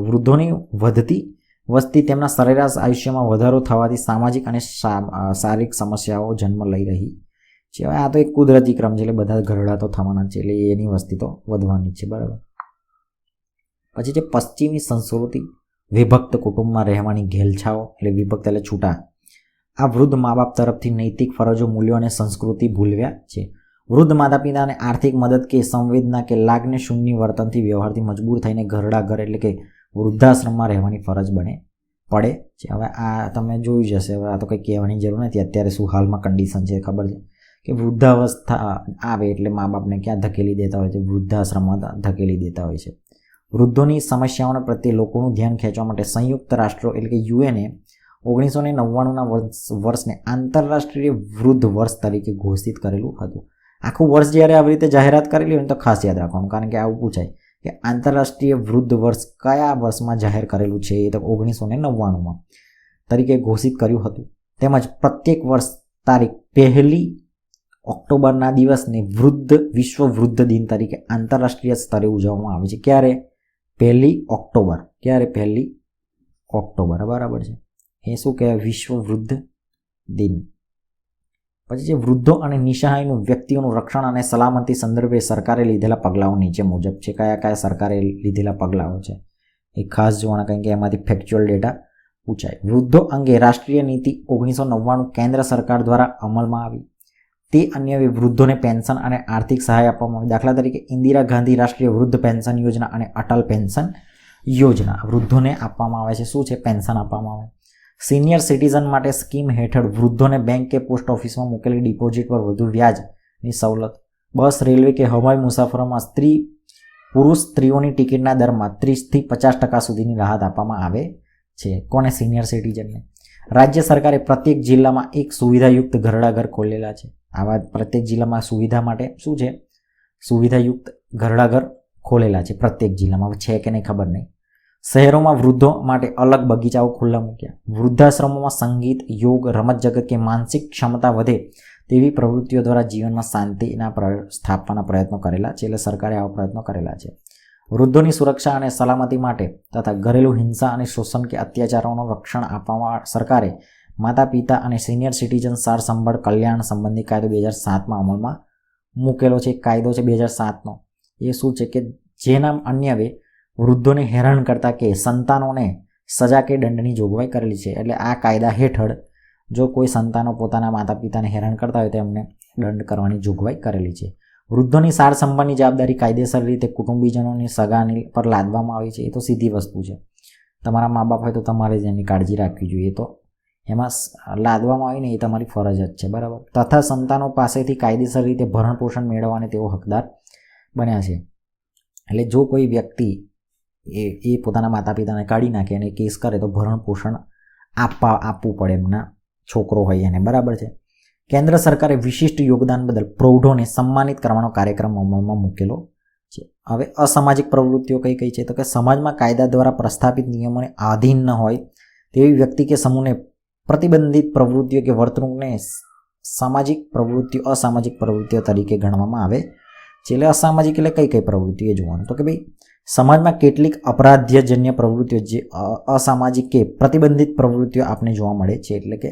વૃદ્ધોની વધતી વસ્તી તેમના સરેરાશ આયુષ્યમાં વધારો થવાથી સામાજિક અને શારીરિક સમસ્યાઓ જન્મ લઈ રહી છે. હવે આ તો એક કુદરતી ક્રમ છે, એટલે બધા ઘરડા તો થવાના છે, એટલે એની વસ્તી તો વધવાની જ છે, બરાબર. પછી છે પશ્ચિમી સંસ્કૃતિ, વિભક્ત કુટુંબમાં રહેવાની ઘેલછાઓ, એટલે વિભક્ત એટલે છૂટા. આ વૃદ્ધ મા બાપ તરફથી નૈતિક ફરજો, મૂલ્યો અને સંસ્કૃતિ ભૂલવ્યા છે. વૃદ્ધ માતા પિતાને આર્થિક મદદ કે સંવેદના કે લાગણી શૂન્ય વર્તનથી વ્યવહારથી મજબૂર થઈને ઘરડા ઘર એટલે કે વૃદ્ધાશ્રમમાં રહેવાની ફરજ પડે છે. હવે આ તમે જોયું જ હશે, હવે આ તો કંઈ કહેવાની જરૂર નથી. અત્યારે શું હાલમાં કન્ડિશન છે ખબર છે કે વૃદ્ધાવસ્થા આવે એટલે મા બાપને ક્યાં ધકેલી દેતા હોય છે? વૃદ્ધાશ્રમમાં ધકેલી દેતા હોય છે. વૃદ્ધોની સમસ્યાઓના પ્રત્યે લોકોનું ધ્યાન ખેંચવા માટે સંયુક્ત રાષ્ટ્રો એટલે કે યુએનએ 1999ના વર્ષને આંતરરાષ્ટ્રીય વૃદ્ધ વર્ષ તરીકે ઘોષિત કરેલું હતું. આખું વર્ષ જ્યારે આવી રીતે જાહેરાત કરેલી હોય તો ખાસ યાદ રાખવાનું, કારણ કે આવું પૂછાય કે આંતરરાષ્ટ્રીય વૃદ્ધ વર્ષ કયા વર્ષમાં જાહેર કરેલું છે? એ તો 1999માં તરીકે ઘોષિત કર્યું હતું. તેમજ પ્રત્યેક વર્ષ તારીખ 1 ઓક્ટોબરના દિવસને વિશ્વ વૃદ્ધ દિન તરીકે આંતરરાષ્ટ્રીય સ્તરે ઉજવવામાં આવે છે. ક્યારે? 1 ઓક્ટોબર. ક્યારે? 1 ઓક્ટોબર, બરાબર છે. એ શું કહેવાય? વિશ્વ વૃદ્ધ દિન. પછી જે વૃદ્ધો અને નિસહાયનું વ્યક્તિઓનું રક્ષણ અને સલામતી સંદર્ભે સરકારે લીધેલા પગલાઓ નીચે મુજબ છે. કયા કયા સરકારે લીધેલા પગલાઓ છે એ ખાસ જોવાના, કારણ કે એમાંથી ફેક્ચ્યુઅલ ડેટા પૂછાય. વૃદ્ધો અંગે રાષ્ટ્રીય નીતિ 1999 કેન્દ્ર સરકાર દ્વારા અમલમાં આવી. તે અન્ય વૃદ્ધોને પેન્શન અને આર્થિક સહાય આપવામાં આવી. દાખલા તરીકે ઇન્દિરા ગાંધી રાષ્ટ્રીય વૃદ્ધ પેન્શન યોજના અને અટલ પેન્શન યોજના વૃદ્ધોને આપવામાં આવે છે. શું છે? પેન્શન આપવામાં આવે. સિનિયર સિટીઝન માટે સ્કીમ હેઠળ વૃદ્ધોને બેંક કે પોસ્ટ ઓફિસમાં મૂકેલી ડિપોઝિટ પર વધુ વ્યાજની સવલત. બસ, રેલવે કે હવાઈ મુસાફરોમાં પુરુષ સ્ત્રીઓની ટિકિટના દરમાં 30થી 50% સુધીની રાહત આપવામાં આવે છે. કોને? સિનિયર સિટીઝનને. રાજ્ય સરકારે પ્રત્યેક જિલ્લામાં એક સુવિધાયુક્ત ઘરડા ઘર ખોલેલા છે. આવા પ્રત્યેક જિલ્લામાં સુવિધા માટે શું છે? સુવિધાયુક્ત ઘરડા ઘર ખોલેલા છે પ્રત્યેક જિલ્લામાં. છે કે નહીં ખબર નહીં. શહેરોમાં વૃદ્ધો માટે અલગ બગીચાઓ ખુલ્લા મૂક્યા. વૃદ્ધાશ્રમોમાં સંગીત, યોગ, રમત જગત કે માનસિક ક્ષમતા વધે તેવી પ્રવૃત્તિઓ દ્વારા જીવનમાં શાંતિના સ્થાપવાના પ્રયત્નો કરેલા છે. એટલે સરકારે આવા પ્રયત્નો કરેલા છે. વૃદ્ધોની સુરક્ષા અને સલામતી માટે તથા ઘરેલું હિંસા અને શોષણ કે અત્યાચારોનું રક્ષણ આપવામાં સરકારે માતા પિતા અને સિનિયર સિટીઝન સાર સંભાળ કલ્યાણ સંબંધી કાયદો 2007માં અમલમાં મૂકેલો છે. કાયદો છે 2007નો. એ શું છે કે જેના અન્યવે વૃદ્ધોને હેરાન કરતા કે સંતાનોને સજા કે દંડની જોગવાઈ કરેલી છે. એટલે આ કાયદા હેઠળ જો કોઈ સંતાનો પોતાના માતા પિતાને હેરાન કરતા હોય તો એમને દંડ કરવાની જોગવાઈ કરેલી છે. વૃદ્ધોની સાર સંભાળની જવાબદારી કાયદેસર રીતે કુટુંબીજનોની સગાની પર લાદવામાં આવી છે. એ તો સીધી વસ્તુ છે. તમારા મા બાપ હોય તો તમારે જ એની કાળજી રાખવી જોઈએ. તો એમાં લાદવામાં આવી ને એ તમારી ફરજ જ છે, બરાબર. તથા સંતાનો પાસેથી કાયદેસર રીતે ભરણ પોષણ મેળવવાને તેઓ હકદાર બન્યા છે. એટલે જો કોઈ વ્યક્તિ એ પોતાના માતા પિતાને કાઢી નાખે અને કેસ કરે તો ભરણ પોષણ આપવું પડે એમના છોકરો હોય એને, બરાબર છે. કેન્દ્ર સરકારે વિશિષ્ટ યોગદાન બદલ પ્રૌઢોને સન્માનિત કરવાનો કાર્યક્રમ અમલમાં મૂકેલો છે. હવે અસામાજિક પ્રવૃત્તિઓ કઈ કઈ છે? તો કે સમાજમાં કાયદા દ્વારા પ્રસ્થાપિત નિયમોને આધીન ન હોય તેવી વ્યક્તિ કે સમૂહને પ્રતિબંધિત પ્રવૃત્તિઓ કે વર્તણૂકને અસામાજિક પ્રવૃત્તિઓ તરીકે ગણવામાં આવે છે. એટલે અસામાજિક એટલે કઈ કઈ પ્રવૃત્તિઓ જોવાનું. તો કે ભાઈ સમાજમાં કેટલીક અપરાધ્યજન્ય પ્રવૃત્તિઓ જે અસામાજિક કે પ્રતિબંધિત પ્રવૃત્તિઓ આપણે જોવા મળે છે. એટલે કે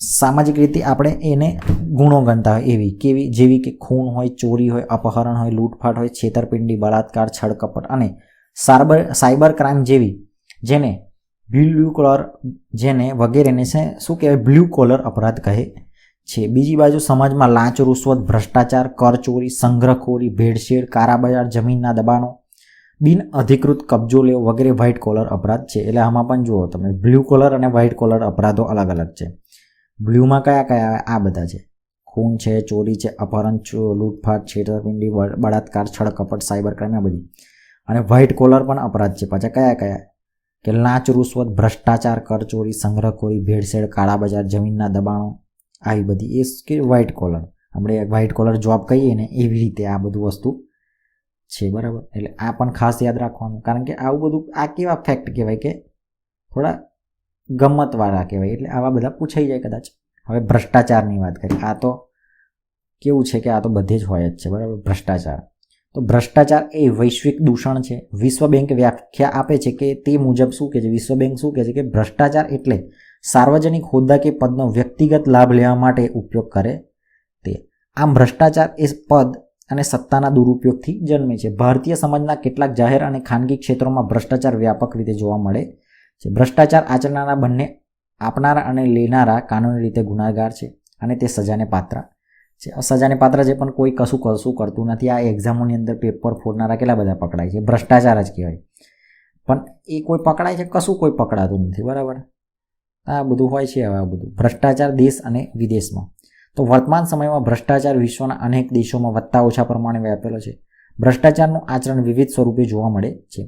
સામાજિક રીતે આપણે એને ગુણો ગણતા હોય એવી કેવી, જેવી કે ખૂન હોય, ચોરી હોય, અપહરણ હોય, લૂંટફાટ હોય, છેતરપિંડી, બળાત્કાર, છળકપટ અને સાયબર ક્રાઇમ જેવી જેને વગેરેને શું કહેવાય? બ્લુ કોલર અપરાધ કહે છે. બીજી બાજુ સમાજમાં લાંચ, રૂશ્વત, ભ્રષ્ટાચાર, કરચોરી, સંગ્રહખોરી, ભેળસેળ, કાળાબજાર, જમીનના દબાણો, બિન અધિકૃત કબજો લેવો વગેરે વ્હાઇટ કોલર અપરાધ છે. એટલે આમાં પણ જુઓ તમે, બ્લુ કોલર અને વ્હાઇટ કોલર અપરાધો અલગ અલગ છે. બ્લુમાં કયા કયા? આ બધા છે: ખૂન છે, ચોરી છે, અપહરણ, લૂંટફાટ, છેતરપિંડી, બળાત્કાર, છળકપટ, સાયબર ક્રાઇમ, આ બધી. અને વ્હાઇટ કોલર પણ અપરાધ છે. પાછા કયા કયા? કે લાંચ, રૂશ્વત, ભ્રષ્ટાચાર, કરચોરી, સંગ્રહખોરી, ભેળસેળ, કાળાબજાર, જમીનના દબાણો, આવી બધી. એ કે વ્હાઇટ કોલર, આપણે વ્હાઇટ કોલર જોબ કહીએ ને એવી રીતે આ બધું વસ્તુ છે, બરાબર. એટલે આ પણ ખાસ યાદ રાખવાનું, કારણ કે આવું બધું આ કેવા ફેક્ટ કહેવાય કે થોડા ગમ્મતવાળા કહેવાય, એટલે આવા બધા પૂછાઈ જાય કદાચ. હવે ભ્રષ્ટાચારની વાત કરીએ. આ તો કેવું છે કે આ તો બધે જ હોય જ છે, બરાબર. ભ્રષ્ટાચાર, તો ભ્રષ્ટાચાર એ વૈશ્વિક દૂષણ છે. વિશ્વ બેંક વ્યાખ્યા આપે છે કે તે મુજબ શું કહે છે? વિશ્વ બેંક શું કહે છે કે ભ્રષ્ટાચાર એટલે સાર્વજનિક હોદ્દા કે પદનો વ્યક્તિગત લાભ લેવા માટે ઉપયોગ કરે તે. આમ ભ્રષ્ટાચાર એ પદ અને સત્તાના દુરુપયોગથી જન્મે છે. ભારતીય સમાજના કેટલાક જાહેર અને ખાનગી ક્ષેત્રોમાં ભ્રષ્ટાચાર વ્યાપક રીતે જોવા મળે છે. ભ્રષ્ટાચાર આચરનારા બંને આપનારા અને લેનારા કાનૂની રીતે ગુનેગાર છે અને તે સજાને પાત્ર છે. સજાને પાત્ર છે, પણ કોઈ કશું કરતું નથી. આ એક્ઝામોની અંદર પેપર ફોડનારા કેટલા બધા પકડાય છે, ભ્રષ્ટાચાર જ કહેવાય. પણ એ કોઈ પકડાય છે, કશું કોઈ પકડાતું નથી, બરાબર. આ બધું હોય છે. હવે આ બધું ભ્રષ્ટાચાર દેશ અને વિદેશમાં, તો વર્તમાન સમયમાં ભ્રષ્ટાચાર વિશ્વના અનેક દેશોમાં વધતા ઓછા પ્રમાણે વ્યાપેલો છે. ભ્રષ્ટાચારનું આચરણ વિવિધ સ્વરૂપે જોવા મળે છે,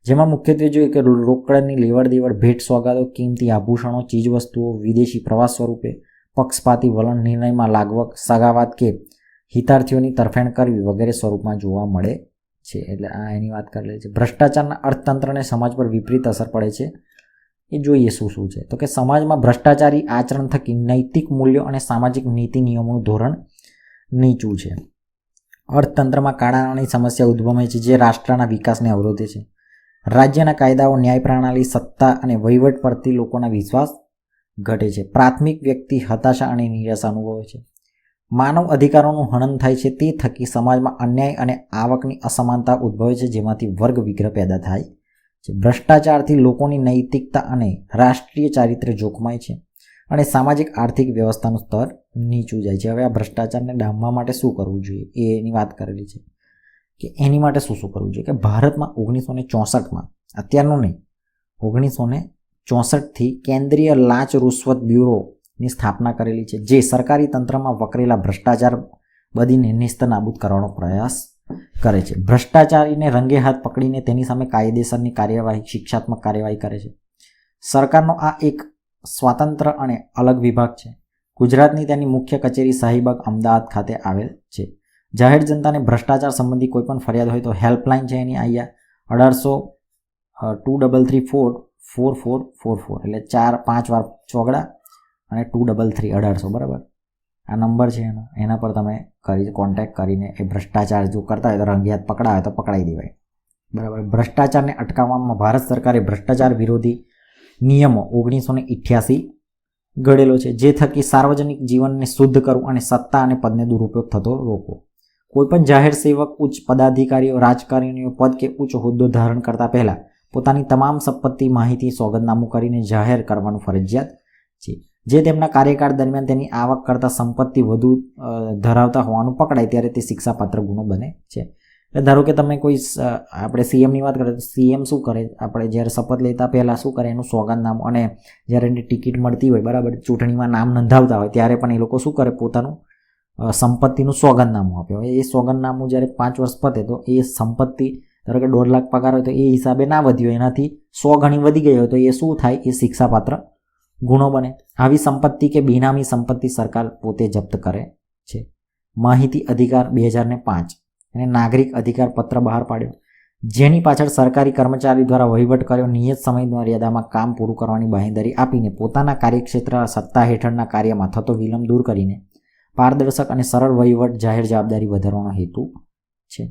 જેમાં મુખ્યત્વે જોઈએ કે રોકડની લેવડ દેવડ, ભેટ સોગાદો, કિંમતી આભૂષણો, ચીજવસ્તુઓ, વિદેશી પ્રવાસ સ્વરૂપે, પક્ષપાતી વલણ, નિર્ણયમાં લાગવક, સગાવાદ કે હિતાર્થીઓની તરફેણ કરવી વગેરે સ્વરૂપમાં જોવા મળે છે. એટલે આ એની વાત કરેલી છે. ભ્રષ્ટાચારના અર્થતંત્ર અને સમાજ પર વિપરીત અસર પડે છે. એ જોઈએ શું છે. તો કે સમાજમાં ભ્રષ્ટાચારી આચરણ થકી નૈતિક મૂલ્યો અને સામાજિક નીતિ નિયમોનું ધોરણ નીચું છે. અર્થતંત્રમાં કાળા નાણાંની સમસ્યા ઉદ્ભવે છે, જે રાષ્ટ્રના વિકાસને અવરોધે છે. રાજ્યના કાયદાઓ, ન્યાય પ્રણાલી, સત્તા અને વહીવટ પરથી લોકોના વિશ્વાસ ઘટે છે. પ્રાથમિક વ્યક્તિ હતાશા અને નિરાશા અનુભવે છે. માનવ અધિકારોનું હનન થાય છે. તે થકી સમાજમાં અન્યાય અને આવકની અસમાનતા ઉદ્ભવે છે, જેમાંથી વર્ગ વિગ્રહ પેદા થાય છે. ભ્રષ્ટાચારથી લોકોની નૈતિકતા અને રાષ્ટ્રીય ચારિત્ર્ય જોખમાય છે અને સામાજિક આર્થિક વ્યવસ્થાનું સ્તર નીચું જાય છે. હવે આ ભ્રષ્ટાચારને ડામવા માટે શું કરવું જોઈએ એની વાત કરેલી છે કે એની માટે શું કરવું જોઈએ. કે ભારતમાં 1964માં, અત્યારનું નહીં, 1964થી કેન્દ્રીય લાંચ રૂશ્વત બ્યુરોની સ્થાપના કરેલી છે, જે સરકારી તંત્રમાં વકરેલા ભ્રષ્ટાચાર બધીને નેસ્ત નાબૂદ કરવાનો પ્રયાસ કરે છે. ભ્રષ્ટાચારીને રંગે હાથ પકડીને તેની સામે કાયદેસરની કાર્યવાહી, શિક્ષાત્મક કાર્યવાહી કરે છે. સરકારનો આ એક સ્વતંત્ર અને અલગ વિભાગ છે. ગુજરાતની તેની મુખ્ય કચેરી શાહીબાગ, અમદાવાદ ખાતે આવેલ છે. જાહેર જનતાને ભ્રષ્ટાચાર સંબંધી કોઈ પણ ફરિયાદ હોય તો હેલ્પલાઇન છે એની અહીંયા 1800-23444444, એટલે 4-5 વાર ચોગડા અને 233-1800, બરાબર. આ નંબર છે એના પર તમે કોન્ટેક્ટ કરીને એ ભ્રષ્ટાચાર જો કરતા હોય તો રંગિયાત પકડાય તો પકડાઈ દેવાય, બરાબર. ભ્રષ્ટાચારને અટકાવવામાં ભારત સરકારે ભ્રષ્ટાચાર વિરોધી નિયમો 1988 ઘડેલો છે, જે થકી સાર્વજનિક જીવનને શુદ્ધ કરવું અને સત્તા અને પદને દુરુપયોગ થતો રોકવો. કોઈપણ જાહેર સેવક, ઉચ્ચ પદાધિકારીઓ, રાજકારણીઓ પદ કે ઉચ્ચ હોદ્દો ધારણ કરતા પહેલા પોતાની તમામ સંપત્તિ માહિતી સોગંદનામું કરીને જાહેર કરવાનું ફરજિયાત છે. જે તેમના કાર્યકાળ દરમિયાન તેની આવક કરતાં સંપત્તિ વધુ ધરાવતા હોવાનું પકડાય ત્યારે તે શિક્ષાપાત્ર ગુનો બને છે. એટલે ધારો કે તમે કોઈ, આપણે સીએમની વાત કરીએ તો સીએમ શું કરે, આપણે જ્યારે શપથ લેતા પહેલાં શું કરે, એનું સોગંદનામું, અને જ્યારે એની ટિકિટ મળતી હોય, બરાબર, ચૂંટણીમાં નામ નોંધાવતા હોય ત્યારે પણ એ લોકો શું કરે, પોતાનું સંપત્તિનું સોગંદનામું આપે. હવે એ સોગંદનામું જ્યારે 5 વર્ષ પતે તો એ સંપત્તિ, ધારો કે 1.5 લાખ પગાર હોય તો એ હિસાબે ના વધી હોય, એનાથી 100 ગણી વધી ગઈ હોય તો એ શું થાય, એ શિક્ષાપાત્ર ગુનો બને. આવી સંપત્તિ કે બેનામી સંપત્તિ સરકાર પોતે જપ્ત કરે છે. માહિતી અધિકાર 2005 અને નાગરિક અધિકાર પત્ર બહાર પાડ્યો, જેની પાછળ સરકારી કર્મચારી દ્વારા વહીવટ કર્યો, નિયત સમય મર્યાદામાં કામ પૂરું કરવાની બાંહેધરી આપીને પોતાના કાર્યક્ષેત્ર સત્તા હેઠળના કાર્યમાં થતો વિલંબ દૂર કરીને પારદર્શક અને સરળ વહીવટ, જાહેર જવાબદારી વધારવાનો હેતુ છે.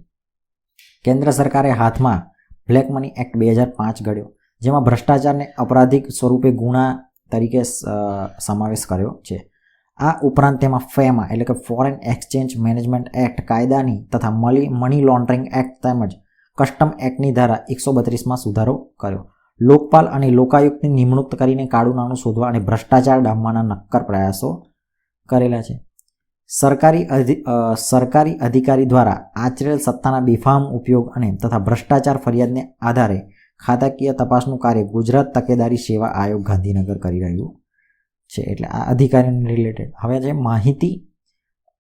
કેન્દ્ર સરકારે હાથમાં બ્લેક મની એક્ટ 2005 ઘડ્યો, જેમાં ભ્રષ્ટાચારને અપરાધિક સ્વરૂપે ગુના તરીકે સમાવેશ કર્યો છે. આ ઉપરાંત તેમાં ફેમા એટલે કે ફોરેન એક્સચેન્જ મેનેજમેન્ટ એક્ટ કાયદાની તથા મની લોન્ડરિંગ એક્ટ તેમજ કસ્ટમ એક્ટની ધારા 132માં સુધારો કર્યો. લોકપાલ અને લોકાયુક્તની નિમણૂક કરીને કાળું નાણું શોધવા અને ભ્રષ્ટાચાર ડામવાના નક્કર પ્રયાસો કરેલા છે. સરકારી અધિકારી દ્વારા આચરેલ સત્તાના બેફામ ઉપયોગ અને તથા ભ્રષ્ટાચાર ફરિયાદને આધારે ખાતાકીય તપાસનું કાર્ય ગુજરાત તકેદારી સેવા આયોગ ગાંધીનગર કરી રહ્યું છે. એટલે આ અધિકારીને રિલેટેડ. હવે છે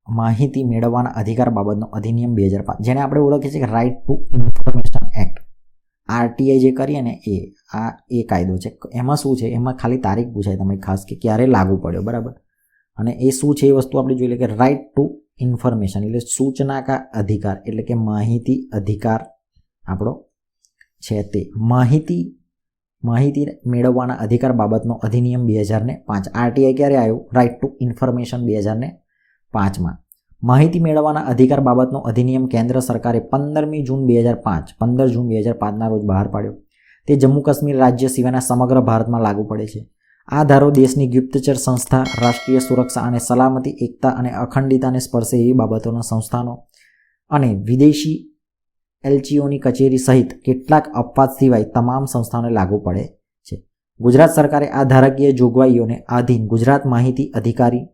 માહિતી મેળવવાના અધિકાર બાબતનો અધિનિયમ 2005, જેને આપણે ઓળખીએ છીએ કે right to information act, RTI જે કરીએ ને એ કાયદો છે. એમાં શું છે, એમાં ખાલી તારીખ પૂછાય તમારી ખાસ કે ક્યારે લાગુ પડ્યો, બરાબર. અને એ શું છે એ વસ્તુ આપણે જોઈ લઈએ કે રાઇટ ટુ ઇન્ફોર્મેશન એટલે સૂચના કા અધિકાર, એટલે કે માહિતી અધિકાર આપણો છે તે માહિતી મેળવવાના અધિકાર બાબતનો અધિનિયમ 2005. આરટીઆઈ ક્યારે આવ્યું? રાઇટ ટુ ઇન્ફોર્મેશન 2005માં. માહિતી મેળવવાના અધિકાર બાબતનો અધિનિયમ કેન્દ્ર સરકારે 15 જૂન 2005ના રોજ બહાર પાડ્યો. તે જમ્મુ કાશ્મીર રાજ્ય સિવાયના સમગ્ર ભારતમાં લાગુ પડે છે. આ ધારો દેશની ગુપ્તચર સંસ્થા, રાષ્ટ્રીય સુરક્ષા અને સલામતી, એકતા અને અખંડિતતાને સ્પર્શે એવી બાબતોના સંસ્થાનો અને વિદેશી એલચીઓની કચેરી સહિત કેટલાક અપવાદ સિવાય તમામ સંસ્થાઓને લાગુ પડે છે. ગુજરાત સરકારે આ ધારાકીય જોગવાઈઓને આધીન ગુજરાત માહિતી અધિકારી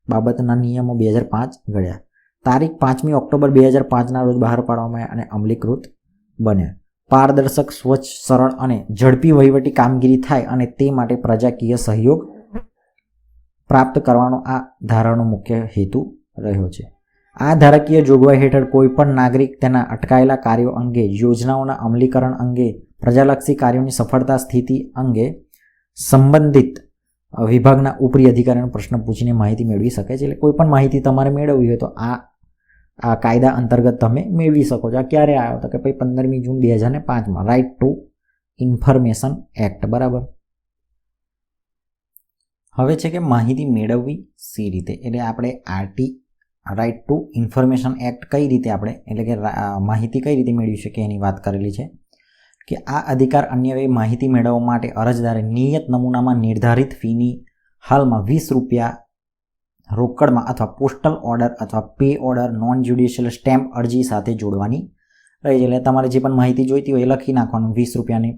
બાબતના નિયમો 2005 ઘડ્યા. તારીખ 5મી ઓક્ટોબર 2005ના રોજ બહાર પાડવામાં આવ્યા અને અમલીકૃત બન્યા. પારદર્શક, સ્વચ્છ, સરળ અને ઝડપી વહીવટી કામગીરી થાય અને તે માટે પ્રજાકીય સહયોગ પ્રાપ્ત કરવાનો આ ધારાનો મુખ્ય હેતુ રહ્યો છે. આ ધારાકીય જોગવાઈ હેઠળ કોઈપણ નાગરિક તેના અટકાયેલા કાર્યો અંગે, યોજનાઓના અમલીકરણ અંગે, પ્રજાલક્ષી કાર્યોની સફળતા સ્થિતિ અંગે સંબંધિત વિભાગના ઉપરી અધિકારીનો પ્રશ્ન પૂછીને માહિતી મેળવી શકે છે. એટલે કોઈ પણ માહિતી તમારે મેળવવી હોય તો આ કાયદા અંતર્ગત તમે મેળવી શકો છો. આ ક્યારે આવ્યો? તો કે ભાઈ 15મી જૂન 2005માં રાઇટ ટુ ઇન્ફોર્મેશન એક્ટ, બરાબર. હવે છે કે માહિતી મેળવવી સી રીતે, એટલે આપણે રાઇટ ટુ ઇન્ફોર્મેશન એક્ટ કઈ રીતે આપણે એટલે કે માહિતી કઈ રીતે મેળવી શકીએ એની વાત કરેલી છે કે આ અધિકાર અન્યવે માહિતી મેળવવા માટે અરજદારે નિયત નમૂનામાં નિર્ધારિત ફીની હાલમાં 20 રૂપિયા રોકડમાં અથવા પોસ્ટલ ઓર્ડર અથવા pay order non judicial stamp અરજી સાથે જોડવાની રહે છે. એટલે તમારે જે પણ માહિતી જોઈતી હોય એ લખી નાખવાનું, 20 રૂપિયાની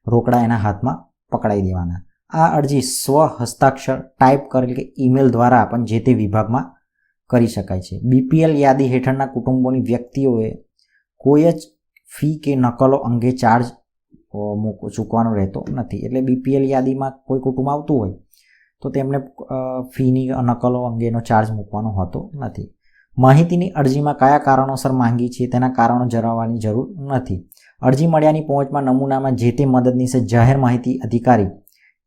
રોકડા એના હાથમાં પકડાઈ દેવાના. આ અરજી સ્વ હસ્તાક્ષર ટાઈપ કરેલ કે ઈમેલ દ્વારા પણ જે તે વિભાગમાં કરી શકાય છે. બીપીએલ યાદી હેઠળના કુટુંબોની વ્યક્તિઓએ કોઈ જ ફી કે નકલો અંગે ચાર્જ ચૂકવાનો રહેતો નથી. એટલે બીપીએલ યાદીમાં કોઈ કુટુંબ આવતું હોય તો તેમને ફીની નકલો અંગેનો ચાર્જ મૂકવાનો હોતો નથી. માહિતીની અરજીમાં કયા કારણોસર માંગી છે તેના કારણો જણાવવાની જરૂર નથી. અરજી મળ્યાની પહોંચમાં નમૂનામાં જે તે મદદનીશે જાહેર માહિતી અધિકારી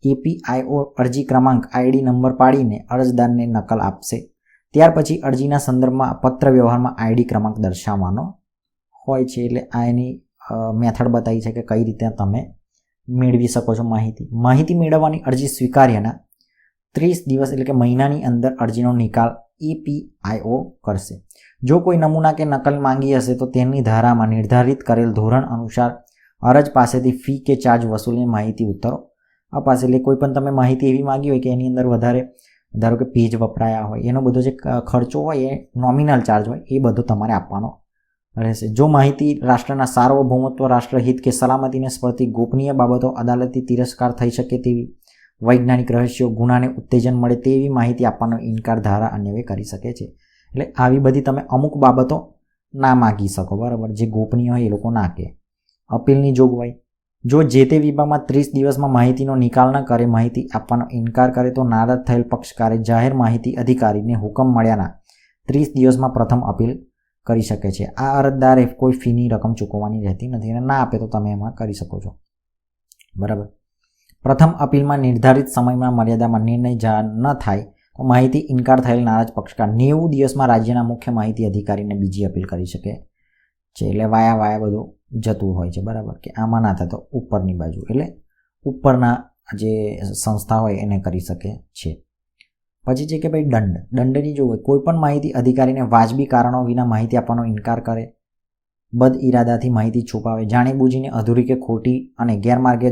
APIO અરજી ક્રમાંક ID નંબર પાડીને અરજદારને નકલ આપશે. ત્યાર પછી અરજીના સંદર્ભમાં પત્ર વ્યવહારમાં ID ક્રમાંક દર્શાવવાનો હોય છે. એટલે આ એની મેથડ બતાવી છે કે કઈ રીતે તમે મેળવી શકો છો માહિતી. માહિતી મેળવવાની અરજી સ્વીકાર્યના 30 દિવસ એટલે કે મહિનાની અંદર અરજીનો નિકાલ APIO કરશે. જો કોઈ નમૂના કે નકલ માંગી હશે તો તેની ધારામાં નિર્ધારિત કરેલ ધોરણ અનુસાર અરજ પાસેથી ફી કે ચાર્જ વસૂલીને માહિતી ઉત્તરો અપાશે. એટલે કોઈ પણ તમે માહિતી એવી માંગી હોય કે એની અંદર વધારે ધારો કે પેજ વપરાયા હોય, એનો બધો જે ખર્ચો હોય એ નોમિનલ ચાર્જ હોય એ બધો તમારે આપવાનો રહેશે. જો માહિતી રાષ્ટ્રના સાર્વભૌમત્વ, રાષ્ટ્રહિત કે સલામતીને સ્પર્શતી ગોપનીય બાબતો અદાલતી તિરસ્કાર થઈ શકે તેવી વૈજ્ઞાનિક રહસ્યો, ગુનાને ઉત્તેજન મળે તેવી માહિતી આપવાનો ઇનકાર ધારા અન્યવે કરી શકે છે. એટલે આવી બધી તમે અમુક બાબતો ના માગી શકો, બરાબર, જે ગોપનીય હોય એ લોકો ના કહે. અપીલની જોગવાઈ, જો જે તે વિભાગમાં 30 દિવસમાં માહિતીનો નિકાલ ન કરે, માહિતી આપવાનો ઇનકાર કરે તો નારાજ થયેલ પક્ષકારે જાહેર માહિતી અધિકારીને હુકમ મળ્યાના 30 દિવસમાં પ્રથમ અપીલ કરી શકે છે. આ અરજદારે કોઈ ફીની રકમ ચૂકવવાની રહેતી નથી અને ના આપે તો તમે એમાં કરી શકો છો, બરાબર. પ્રથમ અપીલમાં નિર્ધારિત સમયમાં મર્યાદામાં નિર્ણય જાહેર ન થાય તો માહિતી ઇનકાર થયેલ નારાજ પક્ષકાર 90 દિવસમાં રાજ્યના મુખ્ય માહિતી અધિકારીને બીજી અપીલ કરી શકે છે. એટલે વાયા બધું જતું હોય છે, બરાબર, કે આમાં ના થાય તો ઉપરની બાજુ એટલે ઉપરના જે સંસ્થા હોય એને કરી શકે છે. પછી છે કે ભાઈ દંડની જોગવાઈ, કોઈ પણ માહિતી અધિકારીને વાજબી કારણો વિના માહિતી આપવાનો ઇનકાર કરે, બદ ઇરાદાથી માહિતી છુપાવે, જાણીબૂજીને અધૂરી કે ખોટી અને ગેરમાર્ગે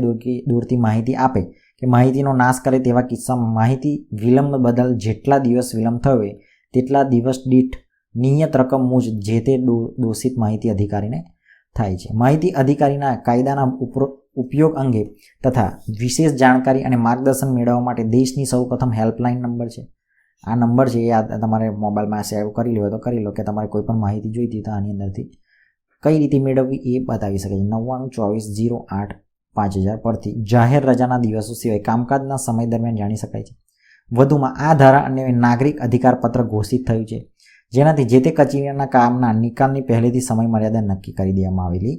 દોરતી માહિતી આપે કે માહિતીનો નાશ કરે તેવા કિસ્સામાં માહિતી વિલંબ બદલ જેટલા દિવસ વિલંબ થયો હોય તેટલા દિવસ દીઠ નિયત રકમ મુજબ જે તે દોષિત માહિતી અધિકારીને થાય છે. માહિતી અધિકારીના કાયદાના ઉપયોગ અંગે તથા વિશેષ જાણકારી અને માર્ગદર્શન મેળવવા માટે દેશની સૌપ્રથમ હેલ્પલાઇન નંબર છે આ નંબર છે એ તમારે મોબાઈલમાં સેવ કરી લો તો કરી લો કે તમારે કોઈ પણ માહિતી જોઈતી તો આની અંદરથી કઈ રીતે મેળવવી એ બતાવી શકે છે. 9924085000 પરથી જાહેર રજાના દિવસો સિવાય કામકાજના સમય દરમિયાન જાણી શકાય છે. વધુમાં આ ધારા અને નાગરિક અધિકાર પત્ર ઘોષિત થયું છે, જેનાથી જે તે કચેરીના કામના નિકાલની પહેલેથી સમય મર્યાદા નક્કી કરી દેવામાં આવેલી